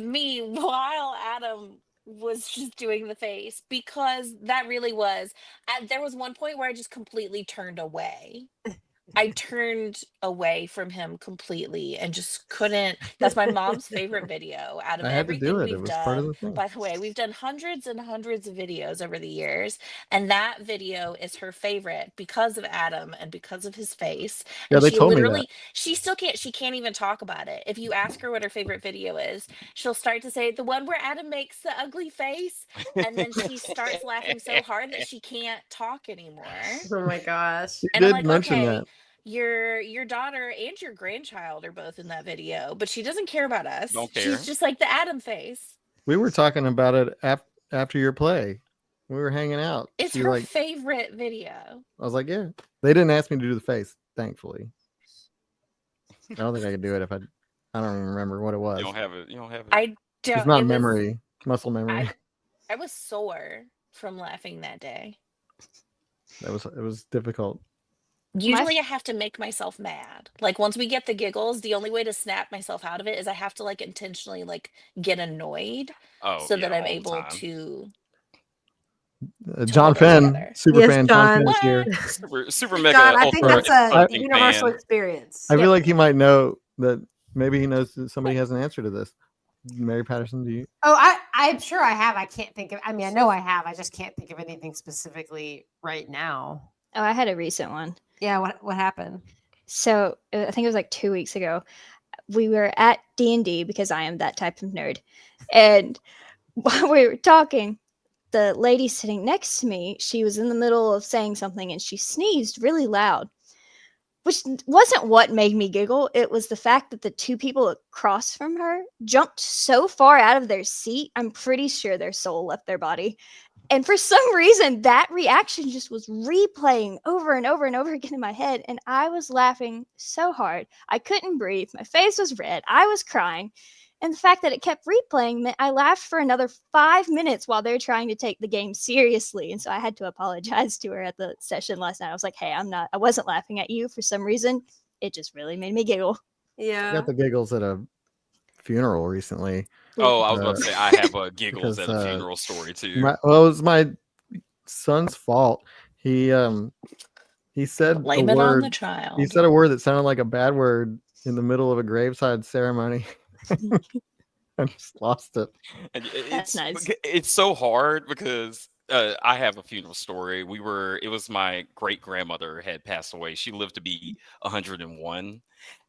S3: me while Adam was just doing the face, because that really was. There was one point where I just completely turned away. I turned away from him completely and just couldn't. That's my mom's favorite video out of
S1: I had to
S3: everything
S1: do it.
S3: we've
S1: It was
S3: done.
S1: part of the thing.
S3: By the way, we've done hundreds and hundreds of videos over the years, and that video is her favorite because of Adam and because of his face.
S1: Yeah,
S3: And
S1: they
S3: she
S1: told me
S3: literally,
S1: that.
S3: she still can't. She can't even talk about it. If you ask her what her favorite video is, she'll start to say the one where Adam makes the ugly face, and then she starts laughing so hard that she can't talk anymore.
S2: oh my gosh.
S1: You
S3: And I'm
S1: did
S3: like,
S1: mention
S3: okay,
S1: that.
S3: your daughter and your grandchild are both in that video, but she doesn't care about us.
S4: Don't care.
S3: She's just like the Adam face.
S1: We were talking about it after your play. We were hanging out.
S3: It's
S1: She
S3: her
S1: like
S3: favorite video.
S1: I was like, yeah. They didn't ask me to do the face, thankfully. I don't think I could do it if I I don't even remember what it was.
S4: You don't have it. You don't have it.
S3: I don't.
S1: It's not
S3: it was-
S1: memory, muscle memory.
S3: I was sore from laughing that day.
S1: It was difficult.
S3: Usually, I have to make myself mad. Like once we get the giggles, the only way to snap myself out of it is I have to like intentionally like get annoyed
S4: Oh,
S3: so
S4: yeah,
S3: that I'm
S4: all the
S3: able
S4: time.
S3: to
S1: John
S3: hold it
S1: Fenn,
S3: together.
S1: super
S2: Yes,
S1: fan
S2: John.
S1: Fenn is here.
S4: Super mega
S2: John, I think
S4: ultra
S2: that's a
S4: insulting
S2: universal
S4: fan.
S2: experience.
S1: I
S3: Yep.
S1: feel like he might know that. Maybe he knows that somebody has an answer to this. Mary Patterson, do you?
S2: Oh, I'm sure I have. I can't think of. I mean, I know I have. I just can't think of anything specifically right now.
S5: Oh, I had a recent one.
S2: Yeah. What happened?
S5: So I think it was like 2 weeks ago. We were at D&D because I am that type of nerd. And while we were talking, the lady sitting next to me, she was in the middle of saying something and she sneezed really loud, which wasn't what made me giggle. It was the fact that the two people across from her jumped so far out of their seat, I'm pretty sure their soul left their body. And for some reason, that reaction just was replaying over and over and over again in my head. And I was laughing so hard. I couldn't breathe. My face was red. I was crying. And the fact that it kept replaying meant I laughed for another 5 minutes while they're trying to take the game seriously. And so I had to apologize to her at the session last night. I was like, hey, I wasn't laughing at you for some reason. It just really made me giggle.
S1: I
S2: Yeah.
S1: got the giggles at a funeral recently.
S4: Oh, I was about to say I have giggles
S1: because,
S4: at a funeral story too.
S1: It was my son's fault. He said
S3: Blame
S1: a
S3: it on
S1: word.
S3: the child.
S1: He said a word that sounded like a bad word in the middle of a graveside ceremony. I just lost it.
S4: And
S5: That's nice.
S4: It's so hard because I have a funeral story. It was my great grandmother had passed away. She lived to be 101.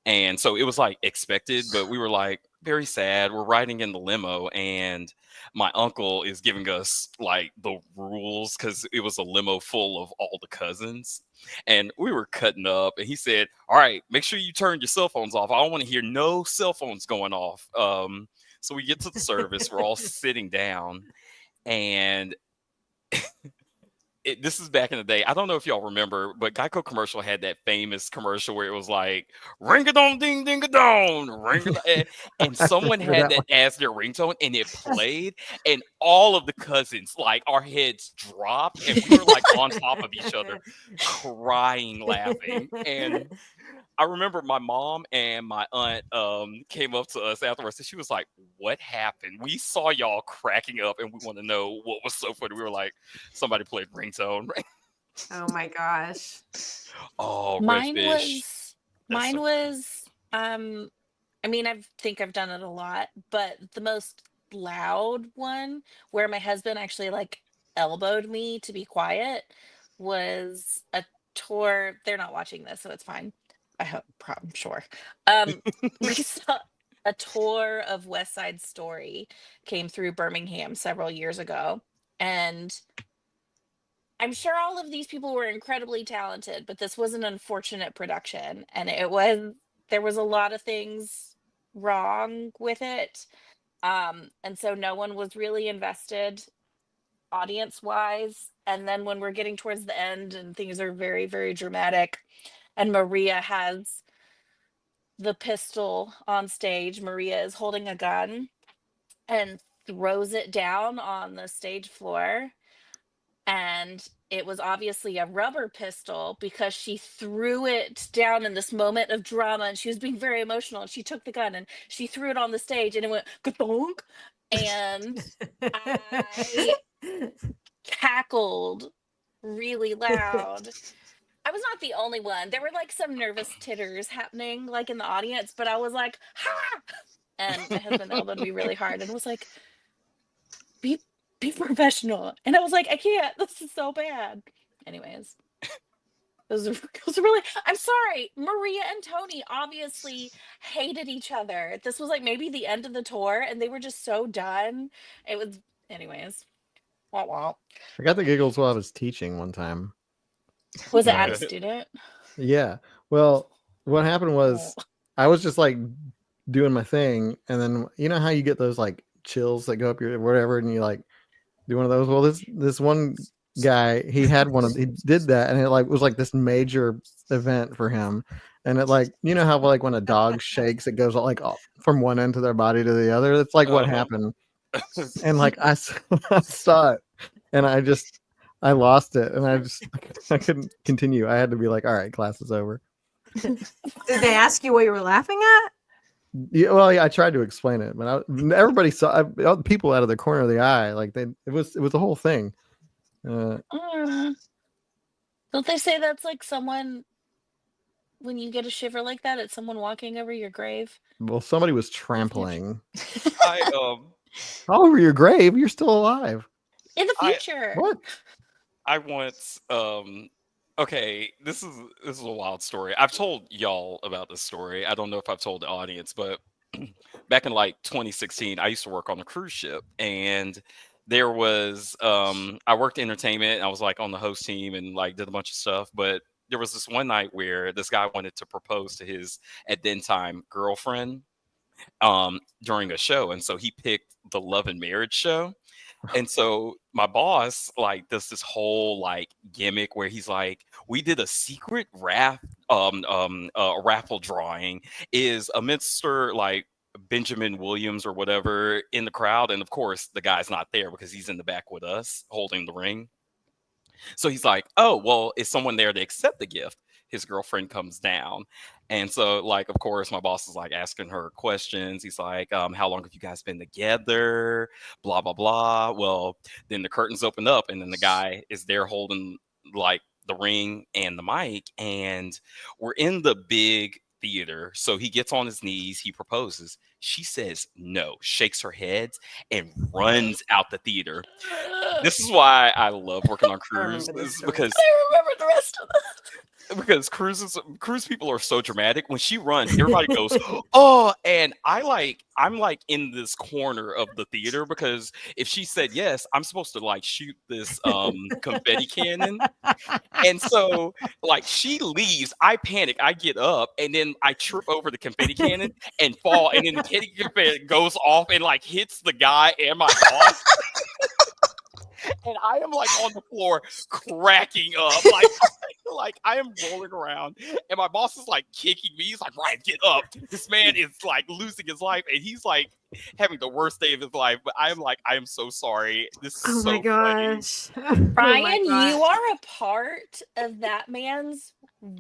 S4: And so it was like expected, but we were like very sad. We're riding in the limo and my uncle is giving us like the rules because it was a limo full of all the cousins. And we were cutting up and he said, all right, make sure you turn your cell phones off. I don't want to hear no cell phones going off. So we get to the service. We're all sitting down and this is back in the day. I don't know if y'all remember, but Geico commercial had that famous commercial where it was like ring a dong ding ding a dong ring and someone had that as their ringtone and it played and all of the cousins like our heads dropped and we were like on top of each other crying laughing. And I remember my mom and my aunt came up to us afterwards and she was like, what happened? We saw y'all cracking up and we want to know what was so funny. We were like, somebody played ringtone.
S2: Oh my gosh.
S4: Oh,
S3: Mine
S4: redfish.
S3: was I mean, I think I've done it a lot, but the most loud one where my husband actually like elbowed me to be quiet was a tour. They're not watching this, so it's fine. I hope, I'm sure. We saw a tour of West Side Story came through Birmingham several years ago, and I'm sure all of these people were incredibly talented, but this was an unfortunate production, and there was a lot of things wrong with it, and so no one was really invested audience wise. And then when we're getting towards the end and things are very, very dramatic. And Maria has the pistol on stage. Maria is holding a gun and throws it down on the stage floor. And it was obviously a rubber pistol because she threw it down in this moment of drama and she was being very emotional. And she took the gun and she threw it on the stage and it went ka-thunk. And I cackled really loud. I was not the only one. There were like some nervous titters happening like in the audience, but I was like, ha! And my husband elbowed me really hard and was like, be professional. And I was like, I can't. This is so bad. Anyways, it was really, I'm sorry. Maria and Tony obviously hated each other. This was like maybe the end of the tour and they were just so done. It was, anyways. Wah, wah.
S1: I got the giggles while I was teaching one time.
S3: Was it at a student?
S1: Yeah. Well, what happened was I was just like doing my thing, and then you know how you get those like chills that go up your whatever, and you like do one of those. Well, this one guy, he did that, and it like was like this major event for him, and it like you know how like when a dog shakes, it goes like from one end of their body to the other. That's like what happened. And like I saw it, and I lost it, and I couldn't continue. I had to be like, all right, class is over.
S2: Did they ask you what you were laughing at?
S1: Yeah, well, yeah, I tried to explain it, but everybody saw people out of the corner of the eye. Like it was a whole thing.
S3: Don't they say that's like someone when you get a shiver like that? It's someone walking over your grave.
S1: Well, somebody was trampling
S4: I
S1: all over your grave. You're still alive.
S3: In the future.
S1: What?
S4: I once okay, this is a wild story. I've told y'all about this story. I don't know if I've told the audience, but back in like 2016, I used to work on a cruise ship, and there was I worked entertainment. And I was like on the host team and like did a bunch of stuff, but there was this one night where this guy wanted to propose to his at then time girlfriend during a show, and so he picked the Love and Marriage show. And so my boss like does this whole like gimmick where he's like, we did a secret raffle drawing. Is a Mr. like Benjamin Williams or whatever in the crowd? And of course the guy's not there because he's in the back with us holding the ring. So he's like, oh, well, is someone there to accept the gift? His girlfriend comes down. And so, like, of course, my boss is like asking her questions. He's like, how long have you guys been together? Blah, blah, blah. Well, then the curtains open up, and then the guy is there holding like the ring and the mic. And we're in the big theater. So he gets on his knees, he proposes. She says no, shakes her head, and runs out the theater. This is why I love working on cruise. This is because
S3: I remember the rest of that.
S4: because cruise people are so dramatic. When she runs, everybody goes, oh, and I'm like in this corner of the theater because if she said yes, I'm supposed to like shoot this confetti cannon. And so like she leaves, I panic, I get up, and then I trip over the confetti cannon and fall, and then the confetti goes off and like hits the guy and my boss. And I am like on the floor cracking up, like I am rolling around, and my boss is like kicking me. He's like, "Ryan, get up!" This man is like losing his life, and he's like having the worst day of his life. But I'm like, I am so sorry. This is so
S2: my gosh.
S3: Ryan, you are a part of that man's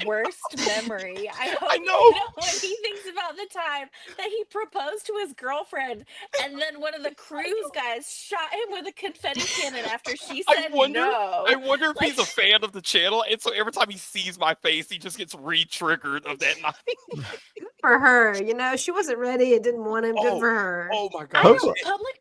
S3: worst memory. I hope
S4: I
S3: you
S4: know.
S3: when he thinks about the time that he proposed to his girlfriend, and then one of the cruise guys shot him with a confetti cannon after she said no.
S4: I wonder if he's a fan of the channel, and so every time he sees my face, he just gets re-triggered of that night.
S2: Good for her. You know, she wasn't ready and didn't want him. Good for her.
S4: Oh my
S3: I
S4: god!
S3: know public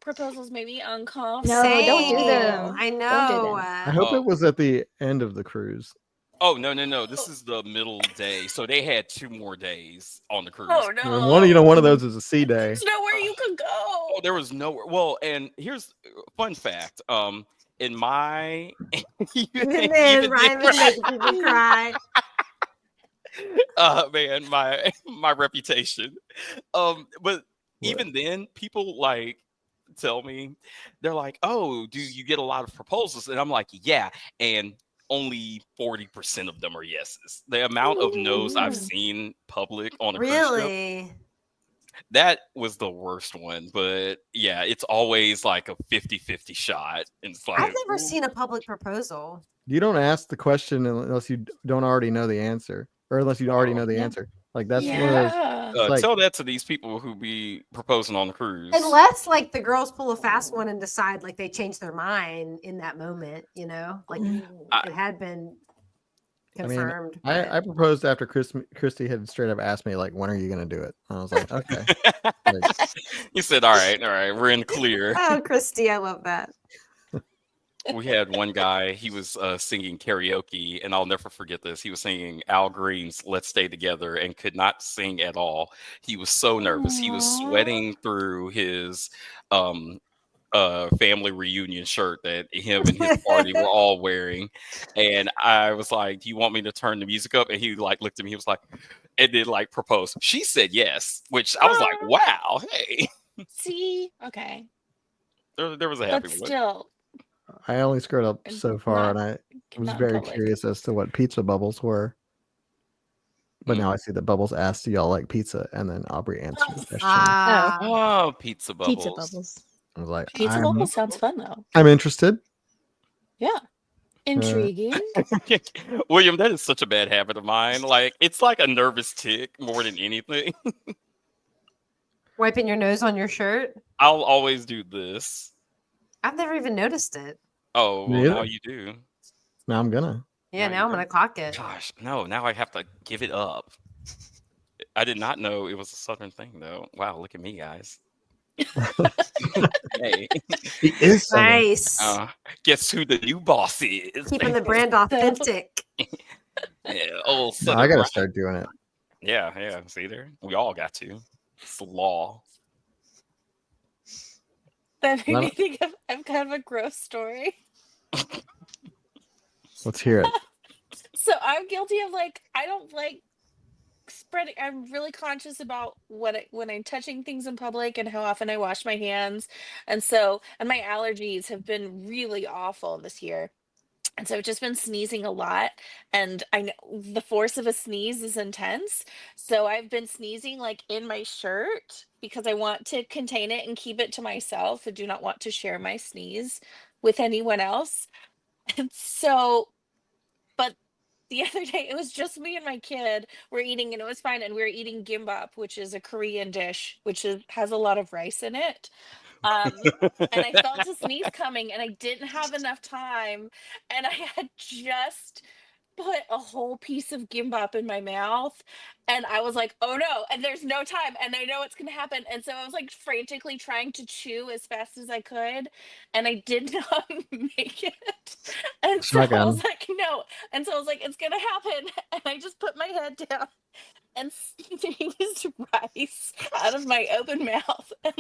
S3: proposals may be uncomfortable.
S5: No, don't do
S2: Same.
S5: them.
S2: I
S5: Don't do
S2: know.
S5: them.
S1: I hope it was at the end of the cruise.
S4: Oh no! This is the middle day, so they had 2 more days on the cruise.
S3: Oh
S1: And
S3: no!
S1: one of those is a sea day.
S3: There's nowhere you could go.
S4: Oh, there was nowhere. Well, and here's a fun fact. In my
S2: Even then, Ryan was making people cry.
S4: man, my reputation. But even then, people like tell me, they're like, "Oh, do you get a lot of proposals?" And I'm like, "Yeah," and only 40% of them are yeses. The amount of no's I've seen public on a cruise ship,
S2: Really?
S4: that was the worst one. But yeah, it's always like a 50-50 shot. And it's like,
S2: I've never seen a public proposal.
S1: You don't ask the question unless you don't already know the answer, or unless you already know the
S3: Yeah.
S1: answer. Like that's one of those.
S3: Yeah.
S1: like-
S4: tell that to these people who be proposing on the cruise.
S2: Unless like the girls pull a fast one and decide like they change their mind in that moment, you know, like it had been
S1: I mean,
S2: confirmed.
S1: I proposed after Christy had straight up asked me like, when are you gonna do it? And I was like, okay. Like,
S4: You said, all right, we're in the clear.
S2: Oh, Christy, I love that.
S4: We had one guy, he was singing karaoke, and I'll never forget this. He was singing Al Green's Let's Stay Together and could not sing at all. He was so nervous. He was sweating through his family reunion shirt that him and his party were all wearing. And I was like, do you want me to turn the music up? And he like looked at me, he was like, and then like proposed. She said yes, which I was like, wow, hey.
S3: See, okay,
S4: There was a happy
S3: but
S4: one.
S3: still,
S1: I only screwed up
S3: And
S1: so far,
S3: not-
S1: and I was
S3: not
S1: very
S3: public.
S1: curious as to what pizza bubbles were. But now I see that Bubbles asked, "Do y'all like pizza?" And then Aubrey answered the question.
S2: Ah,
S4: Oh, pizza bubbles.
S5: Pizza bubbles.
S1: I was like,
S3: Pizza bubble sounds fun though.
S1: I'm interested.
S3: Yeah. Intriguing.
S4: William, that is such a bad habit of mine. Like, it's like a nervous tick more than anything.
S2: wiping your nose on your shirt.
S4: I'll always do this.
S2: I've never even noticed it.
S4: Oh,
S1: Me
S4: well, now
S1: either.
S4: you do.
S1: Now I'm gonna.
S2: Yeah,
S4: Now
S2: now
S4: you
S2: I'm gonna
S4: do.
S2: clock it.
S4: Gosh, no, now I have to give it up. I did not know it was a Southern thing, though. Wow, look at me, guys. Hey,
S1: He is Southern.
S2: Nice.
S4: guess who the new boss is?
S2: Keeping the brand authentic.
S4: Yeah, old
S1: No, I
S4: Southern
S1: gotta
S4: Ryan.
S1: start doing it.
S4: Yeah. See there? We all got to. It's the law.
S3: That made
S1: Well-
S3: me think of kind of a gross story.
S1: Let's hear it.
S3: So I'm guilty of I don't like spreading. I'm really conscious about when I'm touching things in public and how often I wash my hands, and my allergies have been really awful this year. And so I've just been sneezing a lot, and I know the force of a sneeze is intense. So I've been sneezing in my shirt because I want to contain it and keep it to myself. I do not want to share my sneeze with anyone else. And so, but the other day it was just me and my kid. We're eating, and it was fine. And we were eating gimbap, which is a Korean dish, has a lot of rice in it. And I felt a sneeze coming, and I didn't have enough time, and I had just put a whole piece of gimbap in my mouth, and I was like, oh no, and there's no time, and I know what's gonna happen. And so I was frantically trying to chew as fast as I could, and I did not make it. And so I
S1: Shotgun.
S3: was like, no. And so I was like, it's gonna happen. And I just put my head down and sneezed rice out of my open mouth. And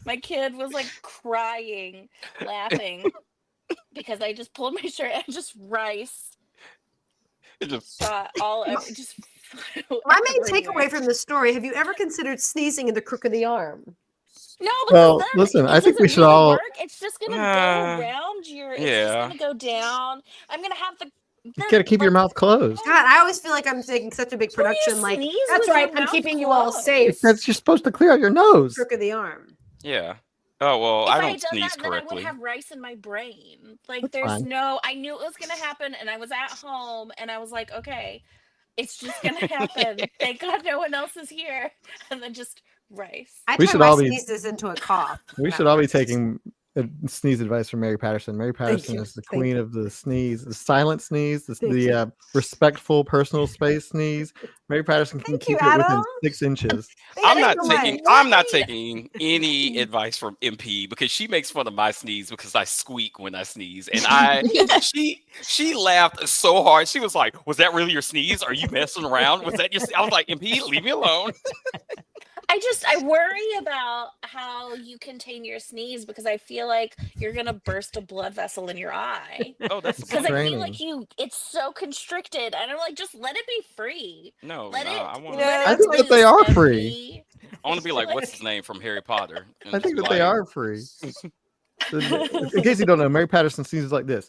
S3: my kid was crying, laughing because I just pulled my shirt and just rice
S4: It just
S3: shot all over. Just
S2: My main
S3: everywhere.
S2: takeaway from this story: have you ever considered sneezing in the crook of the arm?
S3: No,
S1: Well,
S3: because
S1: listen,
S3: it
S1: I think we
S3: doesn't
S1: should
S3: really
S1: all-
S3: work. It's just gonna go around your. It's just
S4: yeah.
S3: gonna go down. I'm gonna have the.
S1: You gotta keep your mouth closed.
S2: God, I always feel like I'm taking such a big
S3: Why do you
S2: production.
S3: sneeze
S2: That's
S3: with
S2: right,
S3: your
S2: I'm
S3: mouth
S2: keeping you all
S3: closed?
S2: safe.
S1: Because you're supposed to clear out your nose.
S2: Crook of the arm.
S4: Yeah. Oh well,
S3: If
S4: I
S3: I
S4: don't
S3: had done
S4: sneeze
S3: that, then I
S4: correctly.
S3: would have rice in my brain.
S1: That's
S3: There's
S1: fine.
S3: no. I knew it was gonna happen, and I was at home, and I was like, okay, it's just gonna happen. Thank God no one else is here. And then just rice.
S2: I
S1: We
S2: turn
S1: should
S2: my
S1: all be-
S2: sneezes into a cough.
S1: We
S2: That
S1: should all be
S2: works.
S1: taking sneeze advice from Mary Patterson. Mary Patterson
S2: you,
S1: is the
S2: thank
S1: queen
S2: you.
S1: of the sneeze, the silent sneeze,
S2: Thank you.
S1: respectful personal space sneeze. Mary Patterson can
S2: Thank you,
S1: keep it within
S2: Adam.
S1: 6 inches.
S4: I'm
S2: Thank
S4: not
S2: you,
S4: taking.
S2: Mike.
S4: I'm not taking any advice from MP because she makes fun of my sneeze because I squeak when I sneeze, and she laughed so hard. She was like, "Was that really your sneeze? Are you messing around? Was that your?" I was like, "MP, leave me alone."
S3: I worry about how you contain your sneeze because I feel like you're gonna burst a blood vessel in your eye.
S4: Oh, that's the
S3: Because
S4: point.
S3: I feel
S1: Training.
S3: it's so constricted, and I'm like, just let it be free.
S4: No,
S3: Let it.
S4: I want.
S2: know,
S3: let
S1: I
S3: it
S1: think that they
S3: loose,
S1: are free.
S3: MP.
S4: I want to be like, what's his name from Harry Potter? And
S1: I think
S4: just
S1: that they
S4: like-
S1: are free. In case you don't know, Mary Patterson sneezes like this.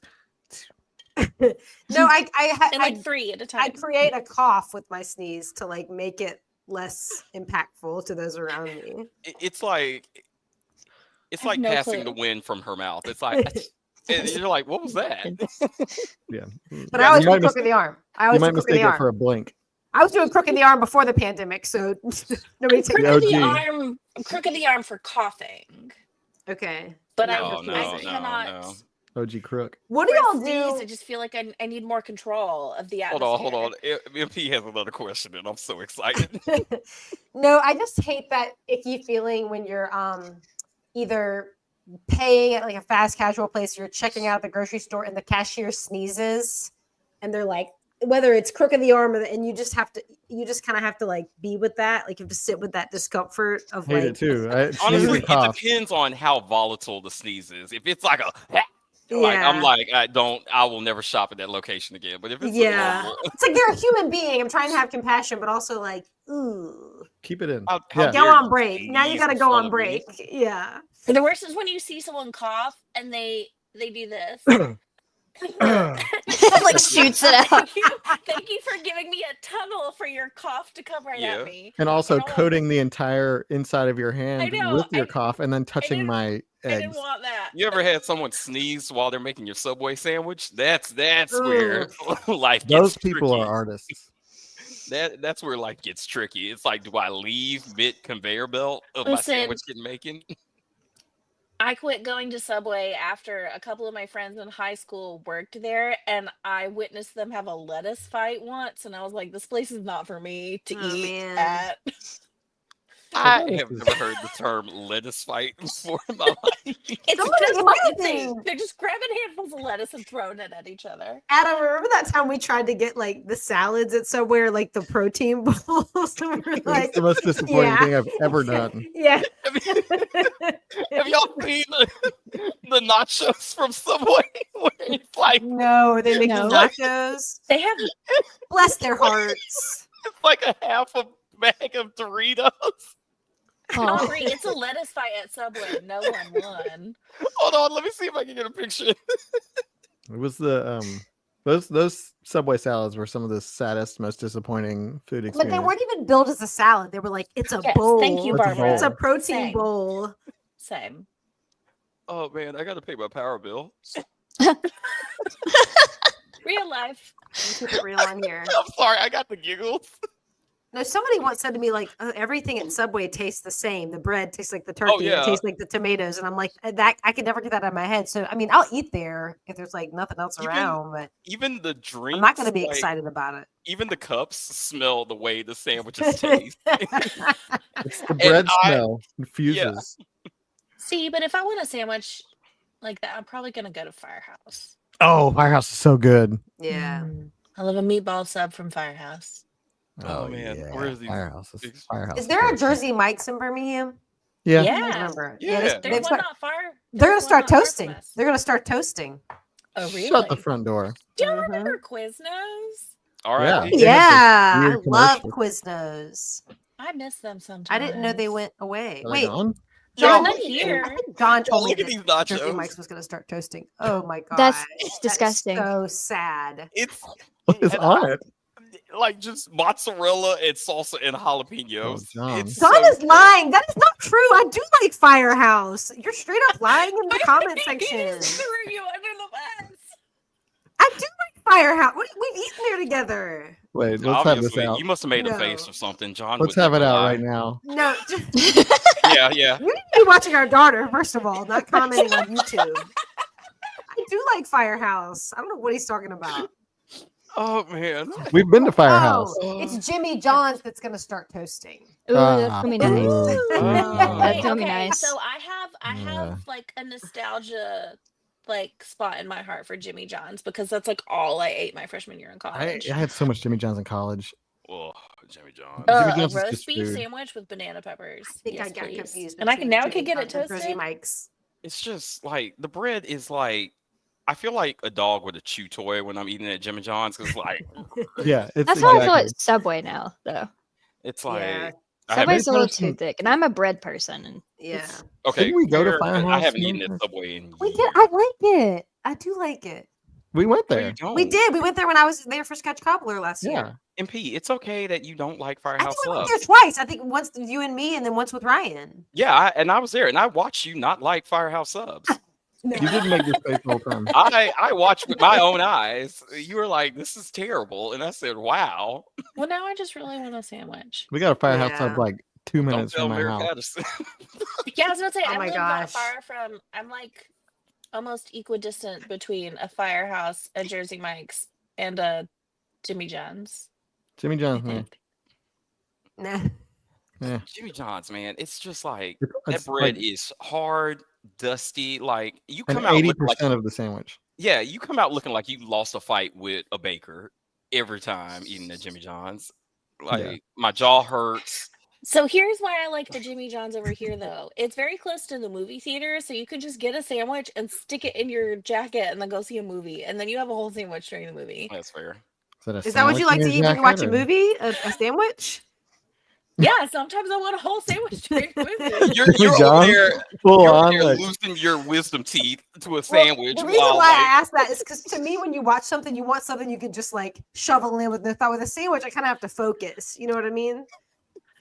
S2: No,
S3: And
S2: I
S3: 3 at a
S2: I
S3: time.
S2: create a cough with my sneeze to make it less impactful to those around me.
S4: It's like
S3: I have no
S4: passing the
S3: clue.
S4: wind from her mouth. It's like, and you're like, what was that?
S1: Yeah.
S2: But
S1: Yeah,
S2: I always
S1: you
S2: do
S1: might
S2: crook of the arm. I always
S1: You
S2: do
S1: might
S2: crook of the
S1: mistake it
S2: arm.
S1: for a blink.
S2: I was doing crook of the arm before the pandemic, so nobody take
S3: Crook
S1: The
S3: of the
S1: OG.
S3: arm. Crook of the arm for coughing.
S2: Okay.
S3: But
S2: Not
S3: I,
S2: for
S4: Oh, no,
S3: I
S2: sneezing.
S3: cannot.
S4: no.
S1: OG crook.
S2: What do
S3: for a
S2: y'all
S3: sneeze, I
S2: do?
S3: just feel like I need more control of the
S4: Hold
S3: atmosphere.
S4: on. MP has another question, and I'm so excited.
S2: No, I just hate that icky feeling when you're either paying at a fast casual place, you're checking out at the grocery store, and the cashier sneezes, and they're like, whether it's crook of the arm, and you just kind of have to be with that, you have to sit with that discomfort of
S1: Hate it too. I sneeze
S4: Honestly,
S1: and
S4: it
S1: cough.
S4: depends on how volatile the sneeze is. If it's like I'm
S2: Yeah.
S4: like, I will never shop at that location again. But if it's a
S2: Yeah.
S4: normal,
S2: It's like you're a human being. I'm trying to have compassion, but also ooh.
S1: Keep it in.
S4: how
S1: Yeah.
S4: dare
S2: Go on
S4: you
S2: break. Now you
S4: sneeze
S2: got to
S4: in
S2: go
S4: front
S2: on
S4: of me?
S2: break. Yeah.
S3: The worst is when you see someone cough and they do this.
S5: Like shoots it out.
S3: Thank you for giving me a tunnel for your cough to come right
S4: Yeah.
S3: at me.
S1: And also
S3: I don't want-
S1: coating the entire inside of your hand
S3: know,
S1: with your
S3: I-
S1: cough and then touching
S3: didn't-
S1: my
S3: I didn't
S1: eggs.
S3: want that.
S4: You ever had someone sneeze while they're making your Subway sandwich? That's where life gets
S1: Those people
S4: tricky.
S1: are artists.
S4: That's where life gets tricky. It's like, do I leave mid conveyor belt of my
S3: Listen.
S4: sandwich getting making?
S3: I quit going to Subway after a couple of my friends in high school worked there, and I witnessed them have a lettuce fight once, and I was like, "This place is not for me to
S2: Oh,
S3: eat
S2: man.
S3: at."
S4: I have never heard the term lettuce fight before in my life.
S3: It's
S2: Somebody
S3: just
S2: might
S3: like
S2: have been.
S3: they're just grabbing handfuls of lettuce and throwing it at each other.
S2: Adam, remember that time we tried to get like the salads at Subway, like the protein bowls? And we're
S1: It's
S2: like,
S1: the most disappointing
S2: yeah.
S1: thing I've ever done.
S2: yeah.
S4: Have y'all seen the nachos from Subway? Where it's like
S2: No, they make
S5: No.
S2: nachos.
S3: They have
S2: Bless their hearts.
S4: it's like a half a bag of Doritos.
S5: Oh.
S3: Aubrey, it's a lettuce fight at Subway. No one won.
S4: Hold on, let me see if I can get a picture.
S1: It was the those Subway salads were some of the saddest, most disappointing food
S2: But
S1: experience.
S2: they weren't even built as a salad. They were like, it's a
S3: Yes,
S2: bowl.
S3: thank you,
S1: It's a
S3: Barbara.
S2: It's a
S1: bowl.
S2: protein
S3: Same.
S2: bowl.
S3: Same.
S4: Oh man, I gotta pay my power bill.
S3: Real life.
S2: Keep it real on here.
S4: I'm sorry, I got the giggles.
S2: No, somebody once said to me, like, everything at Subway tastes the same. The bread tastes like the turkey.
S4: yeah.
S2: It tastes like the tomatoes. And I'm like, that I could never get that out of my head. So, I mean, I'll eat there if there's like nothing else
S4: Even
S2: around, but
S4: Even the drinks,
S2: I'm not going to be
S4: like,
S2: excited about it.
S4: Even the cups smell the way the sandwiches taste.
S1: It's the bread smell infuses.
S3: See, but if I want a sandwich like that, I'm probably gonna go to Firehouse.
S1: Oh, Firehouse is so good.
S2: Yeah.
S3: I love a meatball sub from Firehouse.
S4: Oh, man, where is these
S1: Firehouse?
S4: big-
S1: Firehouse.
S2: Is there a Jersey Mike's in Birmingham?
S1: Yeah.
S2: I
S3: Yeah.
S2: don't remember.
S4: Yeah.
S2: they-
S3: There's
S2: they've
S3: one
S2: start-
S3: not far.
S2: they're going
S3: there's
S2: to
S3: one
S2: start
S3: not far from
S2: toasting.
S3: us.
S2: They're going to start toasting.
S3: Oh, really?
S1: Shut the front door.
S3: Do you
S2: Mhm.
S3: remember Quiznos?
S4: All right.
S1: Yeah.
S2: Oh,
S1: They had this
S2: yeah. I
S1: weird
S2: love
S1: commercial.
S2: Quiznos.
S3: I miss them sometimes.
S2: I didn't know they went away.
S1: Are they
S2: Wait.
S1: gone?
S3: Yeah,
S4: Yo,
S3: not
S2: I
S3: here.
S2: think John told me
S4: look at
S2: that
S4: these
S2: Jersey
S4: nachos.
S2: Mike's was going to start toasting. Oh my god,
S5: That's
S2: That's
S5: disgusting.
S2: so sad.
S4: It's
S1: What is
S4: and
S1: on it?
S4: like just mozzarella and salsa and jalapenos.
S1: Oh, John.
S4: It's
S2: John
S4: so
S2: is
S4: good.
S2: lying. That is not true. I do like Firehouse. You're straight up lying in the comment
S3: He
S2: section.
S3: just threw you under the bus.
S2: I do like Firehouse. We've eaten there together.
S1: Wait, let's have this
S4: Obviously,
S1: out.
S4: you must have made a
S2: No.
S4: face or something, John.
S1: Let's
S4: would
S1: have it
S4: never
S1: out
S4: lie.
S1: right now.
S2: No,
S4: Yeah, yeah.
S2: you need to be watching our daughter, first of all, not commenting on YouTube. I do like Firehouse. I don't know what he's talking about.
S4: Oh man.
S1: We've been to Firehouse.
S2: Oh, it's Jimmy John's that's going to start toasting.
S5: Ooh, that's gonna be nice.
S2: Ooh.
S5: That's gonna be
S3: Okay,
S5: nice.
S3: so I have
S1: Yeah.
S3: like a nostalgia like spot in my heart for Jimmy John's because that's like all I ate my freshman year in
S1: I
S3: college.
S1: had so much Jimmy John's in college.
S4: Oh, Jimmy John.
S1: Jimmy
S3: A
S1: John's is
S3: roast
S1: just
S3: beef
S1: food.
S3: sandwich with banana peppers.
S2: I think
S3: Yes,
S2: I got
S3: please.
S2: confused.
S3: And I can
S2: between
S3: now
S2: Jimmy
S3: can get it
S2: John's and Jersey
S3: toasted.
S2: Mike's.
S4: It's just like the bread is like I feel like a dog with a chew toy when I'm eating at Jimmy John's because like
S1: Yeah, it's
S5: That's how I feel
S1: exactly.
S5: at Subway now, though.
S4: it's like
S2: Yeah.
S4: I haven't,
S5: Subway's a little
S1: person-
S5: too thick, and I'm a bread person. And
S2: Yeah.
S5: it's-
S4: okay.
S1: Didn't we go to
S4: where- I
S1: Firehouse
S4: haven't
S1: one
S4: eaten
S1: time?
S4: at Subway in
S2: We did.
S4: years.
S2: I like it. I do like it.
S1: We went
S4: No,
S1: there.
S4: you don't.
S2: We did. We went there when I was there for Sketch Cobbler last
S1: Yeah.
S2: year.
S4: MP, it's okay that you don't like
S2: I
S4: Firehouse
S2: think we went
S4: subs.
S2: there twice. I think once with you and me, and then once with Ryan.
S4: Yeah, I was there and I watched you not like Firehouse subs.
S2: No.
S1: You didn't make this face the whole time.
S4: I watched with my own eyes. You were like, "This is terrible," and I said, "Wow."
S3: Well, now I just really want a sandwich.
S1: We got a Firehouse
S2: Yeah.
S1: sub like 2
S4: Don't
S1: minutes
S4: tell
S1: from my
S4: America
S1: house.
S4: how to
S3: Yeah, I was gonna say
S2: Oh
S3: I
S2: my
S3: live not
S2: gosh.
S3: far from. I'm like almost equidistant between a Firehouse, a Jersey Mike's, and a Jimmy John's.
S1: Jimmy
S3: I
S1: John's, man.
S3: think.
S2: Nah.
S1: Yeah.
S4: Jimmy John's, man. It's just like
S1: It's
S4: that bread
S1: like
S4: is hard, dusty. Like you
S1: an
S4: come out looking like
S1: 80% of the sandwich.
S4: yeah, you come out looking like you lost a fight with a baker every time eating at Jimmy John's. Like my jaw hurts.
S3: So here's why I like the Jimmy John's over here, though. It's very close to the movie theater, so you could just get a sandwich and stick it in your jacket and then go see a movie, and then you have a whole sandwich during the movie.
S4: That's fair.
S1: Is that, a
S2: Is that what you like to
S1: sandwich
S2: eat
S1: in
S2: when
S1: your
S2: you watch a
S1: jacket, or-
S2: movie? A sandwich?
S3: Yeah, sometimes I want a whole sandwich during the movie.
S4: You're
S1: John,
S4: over there.
S1: full
S4: You're
S1: on,
S4: over there
S1: like,
S4: loosening your wisdom teeth to a
S2: Well,
S4: sandwich
S2: the reason
S4: while
S2: why
S4: like
S2: I asked that is because to me, when you watch something, you want something you can just like shovel in with the thought. With a sandwich, I kind of have to focus. You know what I mean?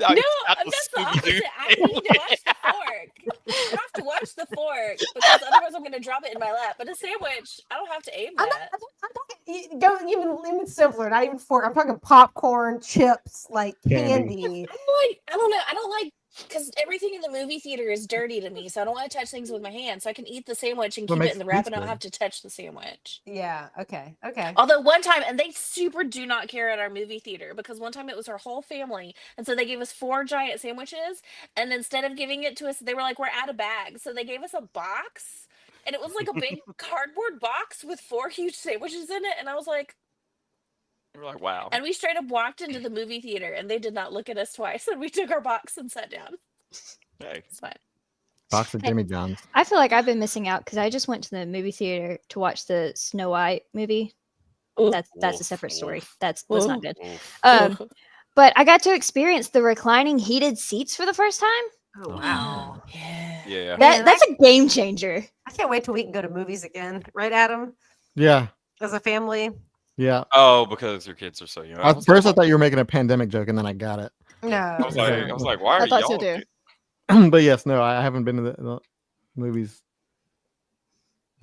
S4: I
S3: No,
S4: got the
S3: that's the
S4: Scooby-Doo
S3: opposite. I need to watch the fork. I have to watch the fork because otherwise I'm going to drop it in my lap. But a sandwich, I don't have to aim
S2: I'm, not,
S3: that.
S2: I'm talking. Go even simpler. Not even fork. I'm talking popcorn, chips, like candy.
S3: I don't know. I don't like because everything in the movie theater is dirty to me, so I don't want to touch things with my hands. So I can eat the sandwich and
S1: What
S3: keep it
S1: makes
S3: in the
S1: it
S3: wrap,
S1: taste
S3: and I don't
S1: good.
S3: have to touch the sandwich.
S2: Yeah. Okay. Okay.
S3: Although one time, and they super do not care at our movie theater because one time it was our whole family, and so they gave us 4 giant sandwiches, and instead of giving it to us, they were like, "We're out of bags," so they gave us a box, and it was like a big cardboard box with 4 huge sandwiches in it, and I was like,
S4: You're like, wow.
S3: and we straight up walked into the movie theater, and they did not look at us twice, and we took our box and sat down.
S4: Hey.
S3: It's fine.
S1: box of Jimmy John's.
S5: I feel like I've been missing out because I just went to the movie theater to watch the Snow White movie. That's a
S4: Oof,
S5: separate story.
S4: oof,
S5: That's not good.
S4: oof.
S5: But I got to experience the reclining heated seats for the first time.
S2: Oh wow.
S3: Yeah.
S4: Yeah.
S2: Man,
S5: That's a game changer.
S2: I can't wait till we can go to movies again. Right, Adam?
S1: Yeah,
S2: As a family.
S1: yeah.
S4: Oh, because your kids are so young.
S1: At first, I thought you were making a pandemic joke, and then I got it.
S2: No.
S4: I was like, why
S5: I
S4: are
S5: thought
S4: y'all?
S5: so too.
S1: But yes, no, I haven't been to the movies.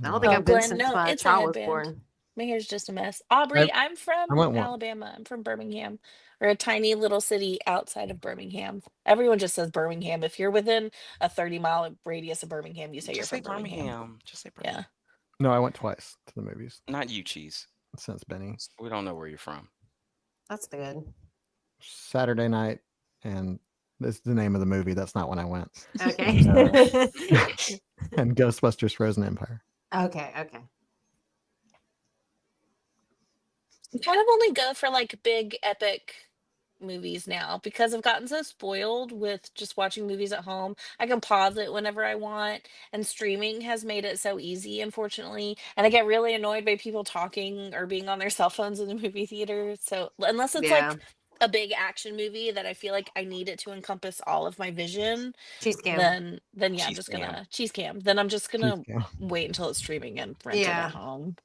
S2: I don't think
S3: Oh,
S2: I've been
S3: Glenn,
S2: since
S3: no,
S2: my
S3: it's a
S2: child was
S3: headband.
S2: born.
S3: My hair's just a mess. Aubrey, I'm from
S1: I went once.
S3: Alabama. I'm from Birmingham. We're a tiny little city outside of Birmingham. Everyone just says Birmingham. If you're within a 30-mile radius of Birmingham, you say
S4: Just
S3: you're
S4: say
S3: from Birmingham.
S4: Birmingham. Just say Birmingham.
S3: Yeah.
S1: No, I went twice to the movies
S4: Not you, Cheese.
S1: since Benny.
S4: We don't know where you're from.
S2: That's good.
S1: Saturday night, and this is the name of the movie. That's not when I went.
S2: Okay.
S1: And Ghostbusters: Frozen Empire.
S2: Okay.
S3: I kind of only go for like big epic movies now because I've gotten so spoiled with just watching movies at home. I can pause it whenever I want, and streaming has made it so easy, unfortunately. And I get really annoyed by people talking or being on their cell phones in the movie theater. So unless it's
S2: Yeah.
S3: like a big action movie that I feel like I need it to encompass all of my vision,
S2: Cheese cam.
S3: then yeah, I'm
S4: Cheese
S3: just
S4: cam.
S3: gonna cheese cam. Then I'm just gonna
S1: Cheese cam.
S3: wait until it's streaming and rent it
S2: Yeah.
S3: at home.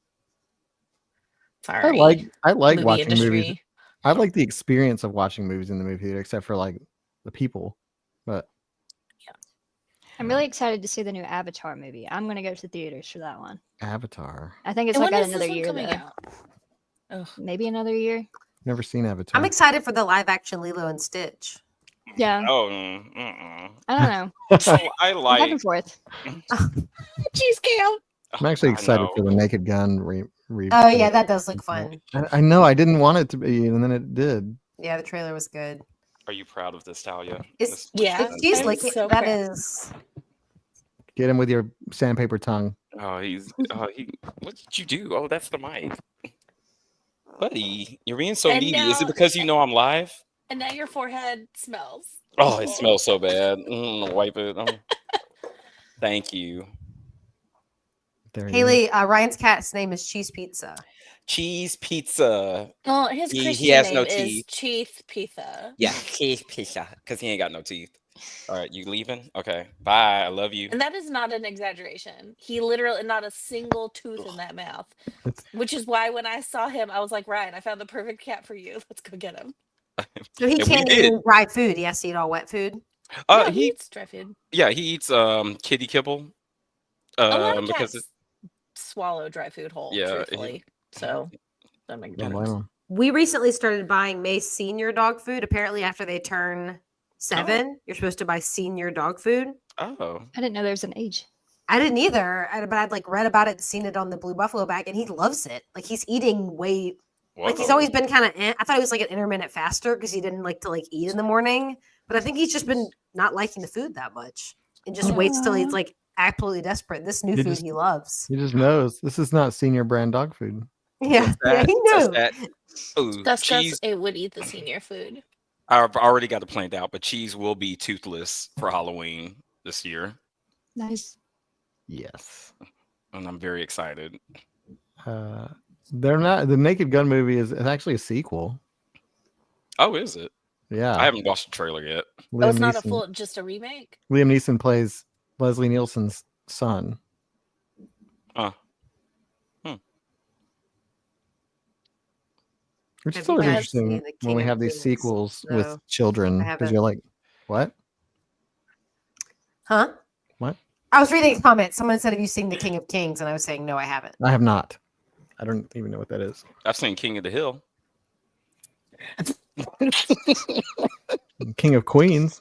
S1: I
S3: Sorry.
S1: like
S3: movie
S1: watching movies.
S3: industry.
S1: I like the experience of watching movies in the movie theater, except for like the people. But
S5: I'm really excited to see the new Avatar movie. I'm gonna go to the theaters for that one.
S1: Avatar.
S5: I think it's
S3: And
S5: like
S3: when
S5: got
S3: is
S5: another
S3: this one
S5: year
S3: coming
S5: though.
S3: out? Ugh.
S5: Maybe another year.
S1: Never seen Avatar.
S2: I'm excited for the live action Lilo and Stitch.
S5: Yeah.
S4: Oh,
S5: I don't know.
S4: I
S5: I'm back
S4: like.
S5: and forth.
S3: Cheese cam.
S1: I'm actually
S4: I
S1: excited
S4: know.
S1: for the Naked Gun
S2: Oh yeah, that does look fun.
S1: I know. I didn't want it to be, and then it did.
S2: Yeah, the trailer was good.
S4: Are you proud of this, Talia?
S2: It's
S3: Yeah,
S2: she's
S3: I'm
S2: licking.
S3: so
S2: That
S3: proud.
S2: is.
S1: Get him with your sandpaper tongue.
S4: Oh, what did you do? Oh, that's the mic. Buddy, you're being so
S3: And
S4: needy. Is it
S3: now-
S4: because you know I'm live?
S3: And now your forehead smells.
S4: Oh, it smells so bad. Wipe it. Thank you.
S1: There you
S2: Haley, Ryan's cat's name is Cheese Pizza.
S4: Cheese pizza.
S3: Well, his
S4: He
S3: Christian
S4: has
S3: name
S4: no
S3: is
S4: teeth.
S3: Cheese Pizza.
S4: Yeah, cheese pizza. Because he ain't got no teeth. All right, you leaving? Okay. Bye. I love you.
S3: And that is not an exaggeration. He literally not a single tooth in that mouth. Which is why when I saw him, I was like, Ryan, I found the perfect cat for you. Let's go get him.
S2: So he
S4: And we
S2: can't
S4: did.
S2: eat dry food. He has to eat all wet food.
S3: No, he
S4: He
S3: eats dry food.
S4: eats kitty kibble.
S3: A lot of
S4: Because
S3: cats swallow dry food whole,
S4: Yeah,
S3: truthfully. So that makes
S1: Don't
S3: sense.
S1: blame him.
S2: We recently started buying May's senior dog food. Apparently, after they turn 7, you're supposed to buy senior dog food.
S4: oh,
S5: I didn't know there was an age.
S2: I didn't either, but I'd like read about it, seen it on the Blue Buffalo bag, and he loves it. Like he's eating way, like he's
S4: whoa.
S2: always been kind of. I thought he was like an intermittent faster because he didn't like to like eat in the morning. But I think he's just been not liking the food that much, and just waits till he's like absolutely desperate. This new
S1: He
S2: food
S1: just-
S2: he loves.
S1: He just knows this is not senior brand dog food.
S2: Yeah, yeah, he
S4: Does
S2: knew.
S4: that. Ooh,
S3: That's
S4: cheese.
S3: it would eat the senior food.
S4: I've already got it planned out, but cheese will be toothless for Halloween this year,
S5: Nice.
S1: Yes.
S4: and I'm very excited.
S1: They're not. The Naked Gun movie is actually a sequel.
S4: Oh, is it?
S1: Yeah.
S4: I haven't watched the trailer yet.
S3: Oh, it's not a full, just a remake.
S1: Liam Neeson plays Leslie Nielsen's son. Which is
S2: Have you
S1: always
S2: guys seen
S1: interesting
S2: The
S1: when
S2: King
S1: we
S2: of
S1: have these
S2: Queens?
S1: sequels
S2: No,
S1: with children
S2: I
S1: because
S2: haven't.
S1: you're like, what?
S2: Huh?
S1: What?
S2: I was reading a comment. Someone said, "Have you seen The King of Kings?" And I was saying, "No, I haven't."
S1: I have not. I don't even know what that is.
S4: I've seen King of the Hill.
S1: King of Queens.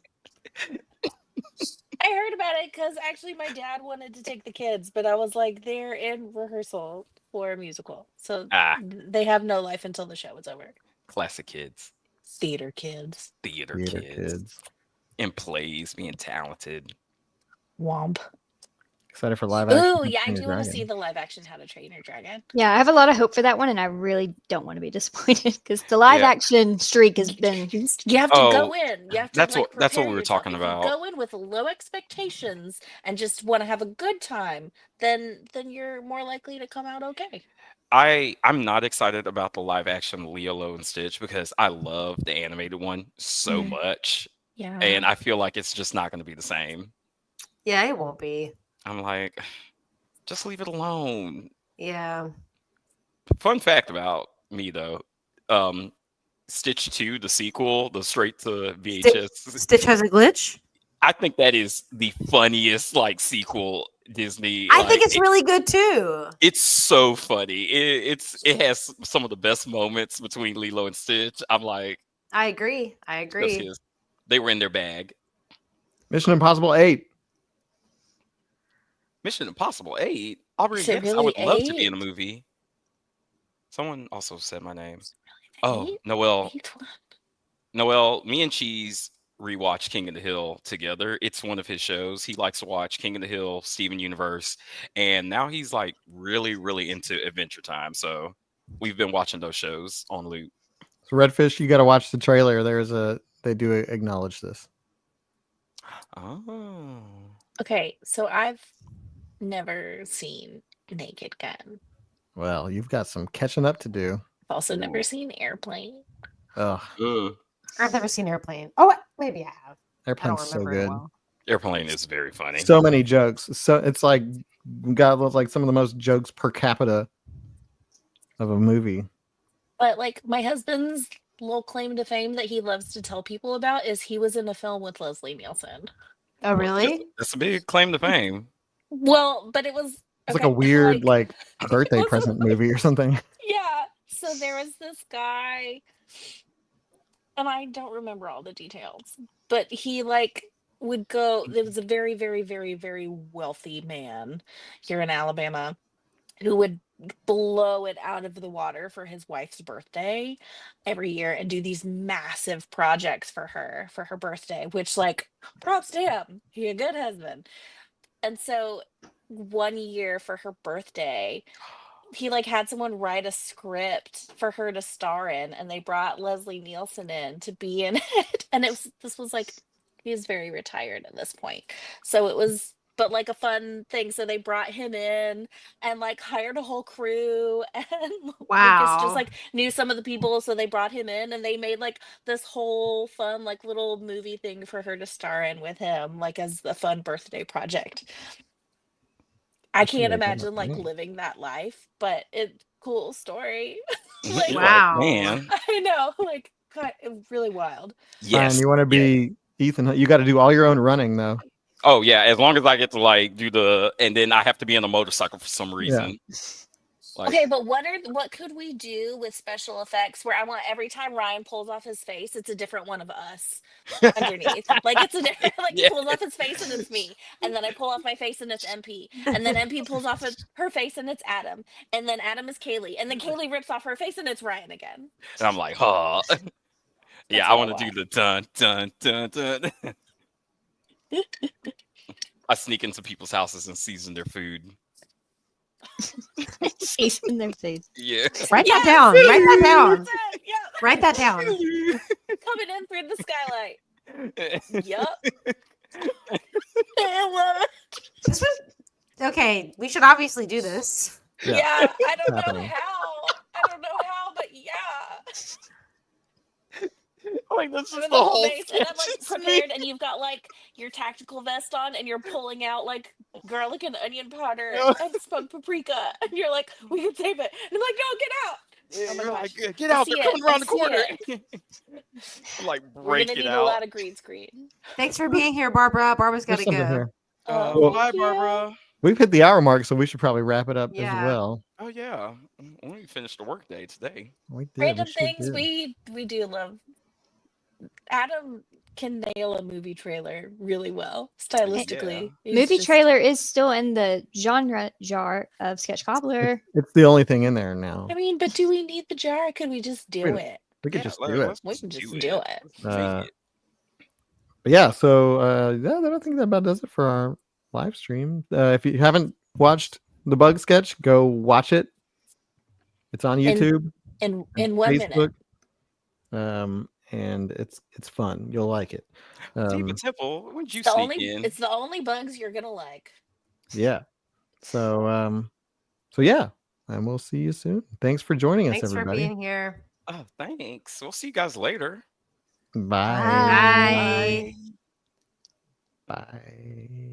S3: I heard about it because actually my dad wanted to take the kids, but I was like, they're in rehearsal for a musical. So they have no life until the show is over.
S4: Classic kids.
S3: Theater kids.
S4: Theater kids. In plays, being talented.
S3: Womp.
S1: Excited for live action.
S3: Ooh, yeah, I do want to see the live action How to Train Your Dragon.
S5: Yeah, I have a lot of hope for that one, and I really don't want to be disappointed because the live action streak has been.
S3: You have to go in. You have to.
S4: That's
S3: like,
S4: that's what we
S3: prepare
S4: were
S3: yourself.
S4: talking
S3: If
S4: about.
S3: you go in with low expectations and just want to have a good time, then you're more likely to come out okay.
S4: I'm not excited about the live action Lilo and Stitch because I love the animated one so much.
S3: Yeah.
S4: And I feel like it's just not going to be the same.
S2: Yeah, it won't be.
S4: I'm like, just leave it alone.
S2: Yeah.
S4: Fun fact about me though, Stitch 2, the sequel, the straight to VHS.
S2: Stitch has a glitch.
S4: I think that is the funniest like sequel Disney.
S2: I think it's really good too.
S4: It's so funny. It has some of the best moments between Lilo and Stitch. I'm like,
S2: I agree.
S4: They were in their bag.
S1: Mission Impossible 8.
S4: Mission Impossible 8. Aubrey,
S3: Is it
S4: yes, I
S3: really
S4: would love to be
S3: 8?
S4: in a movie. Someone also said my name.
S3: Really
S4: Oh, Noel.
S3: 8?
S4: Noel, me and Cheese rewatched King of the Hill together. It's one of his shows. He likes to watch King of the Hill, Steven Universe, and now he's like really, really into Adventure Time. So we've been watching those shows on loop.
S1: So Redfish, you got to watch the trailer. They do acknowledge this.
S4: Oh.
S3: Okay, so I've never seen Naked Gun.
S1: Well, you've got some catching up to do.
S3: I've also never seen Airplane.
S1: Ugh.
S2: I've never seen Airplane. Oh, maybe I have.
S1: Airplane's so
S2: remember it
S1: good.
S2: well.
S4: Airplane is very funny.
S1: So many jokes. So it's like got like some of the most jokes per capita of a movie.
S3: But like my husband's little claim to fame that he loves to tell people about is he was in a film with Leslie Nielsen.
S2: Oh, really?
S4: That's a big claim to fame.
S3: Well, but it was
S1: It's like a weird like birthday present movie or something.
S3: Yeah. So there was this guy, and I don't remember all the details, but he like would go. There was a very, very, very, very wealthy man here in Alabama who would blow it out of the water for his wife's birthday every year and do these massive projects for her birthday, which like props to him. He a good husband. And so one year for her birthday, he like had someone write a script for her to star in, and they brought Leslie Nielsen in to be in it. And this was like, he was very retired at this point. So it was, but like a fun thing. So they brought him in and like hired a whole crew, and Lucas just like knew some of the people. So they brought him in and they made like this whole fun, like little movie thing for her to star in with him, like as a fun birthday project. I can't imagine like living that life, but it's cool story. Like,
S2: wow.
S4: Man.
S3: I know, like really wild.
S1: Yes. Fine, you want to be Ethan? You got to do all your own running though.
S4: Oh yeah, as long as I get to like do and then I have to be on a motorcycle for some reason.
S1: Yeah.
S3: Like, okay, but what could we do with special effects where I want every time Ryan pulls off his face, it's a different one of us underneath. Like it's a different, like he pulls off his face and it's me, and then I pull off my face and it's MP, and then MP pulls off her face and it's Adam, and then Adam is Kaylee, and then Kaylee rips off her face and it's Ryan again.
S4: And I'm like, huh. Yeah, I want to do the dun dun dun dun. I sneak into people's houses and season their food.
S5: Season their food.
S4: Yeah.
S2: Write that down. Write that down.
S3: Yeah.
S2: Write that down.
S3: Coming in through the skylight. Yup.
S2: This was okay. We should obviously do this.
S3: Yeah, I don't know how. But yeah.
S4: Oh like this
S3: I'm
S4: is
S3: in
S4: the
S3: the
S4: whole
S3: base, and I'm like
S4: sketch is me.
S3: prepared, and you've got like your tactical vest on, and you're pulling out like garlic and onion powder
S4: Yeah.
S3: and smoked paprika, and you're like, we can save it. And I'm like, no, get out! Oh my
S4: You're
S3: gosh.
S4: like, get
S3: I
S4: out!
S3: see
S4: They're
S3: it,
S4: coming
S3: I
S4: around the
S3: see
S4: corner.
S3: it.
S4: I'm like,
S3: We're
S4: break
S3: gonna
S4: it
S3: need a
S4: out.
S3: lot of green screen.
S2: Thanks for being here, Barbara. Barbara's got
S1: There's
S2: to
S1: something
S2: go.
S1: here.
S3: Oh,
S4: Bye,
S3: thank you.
S4: Barbara.
S1: We've hit the hour mark, so we should probably wrap it up as
S2: Yeah.
S1: well.
S4: Oh yeah, we finished the work day today.
S1: We did.
S3: Random
S1: we sure
S3: things
S1: did.
S3: we do love. Adam can nail a movie trailer really well stylistically. He's
S5: Movie
S3: just-
S5: trailer is still in the genre jar of sketch cobbler.
S1: It's the only thing in there now.
S3: I mean, but do we need the jar? Could we just do
S1: Wait,
S3: it?
S1: We could
S4: Yeah,
S1: just do it.
S4: let's
S3: We can just
S4: do
S3: do
S4: it.
S3: it.
S4: Let's make
S1: Uh,
S4: it.
S1: But yeah, so yeah, I think that about does it for our live stream. If you haven't watched the bug sketch, go watch it. It's on YouTube,
S3: In
S1: and
S3: 1 minute.
S1: Facebook. And it's fun. You'll like it.
S4: Diva Temple, when did you
S3: It's the
S4: sneak
S3: only
S4: in?
S3: it's the only bugs you're gonna like.
S1: Yeah. So yeah, and we'll see you soon. Thanks for joining us,
S2: Thanks for
S1: everybody.
S2: being here.
S4: Oh, thanks. We'll see you guys later.
S1: Bye.
S2: Bye.
S1: Bye.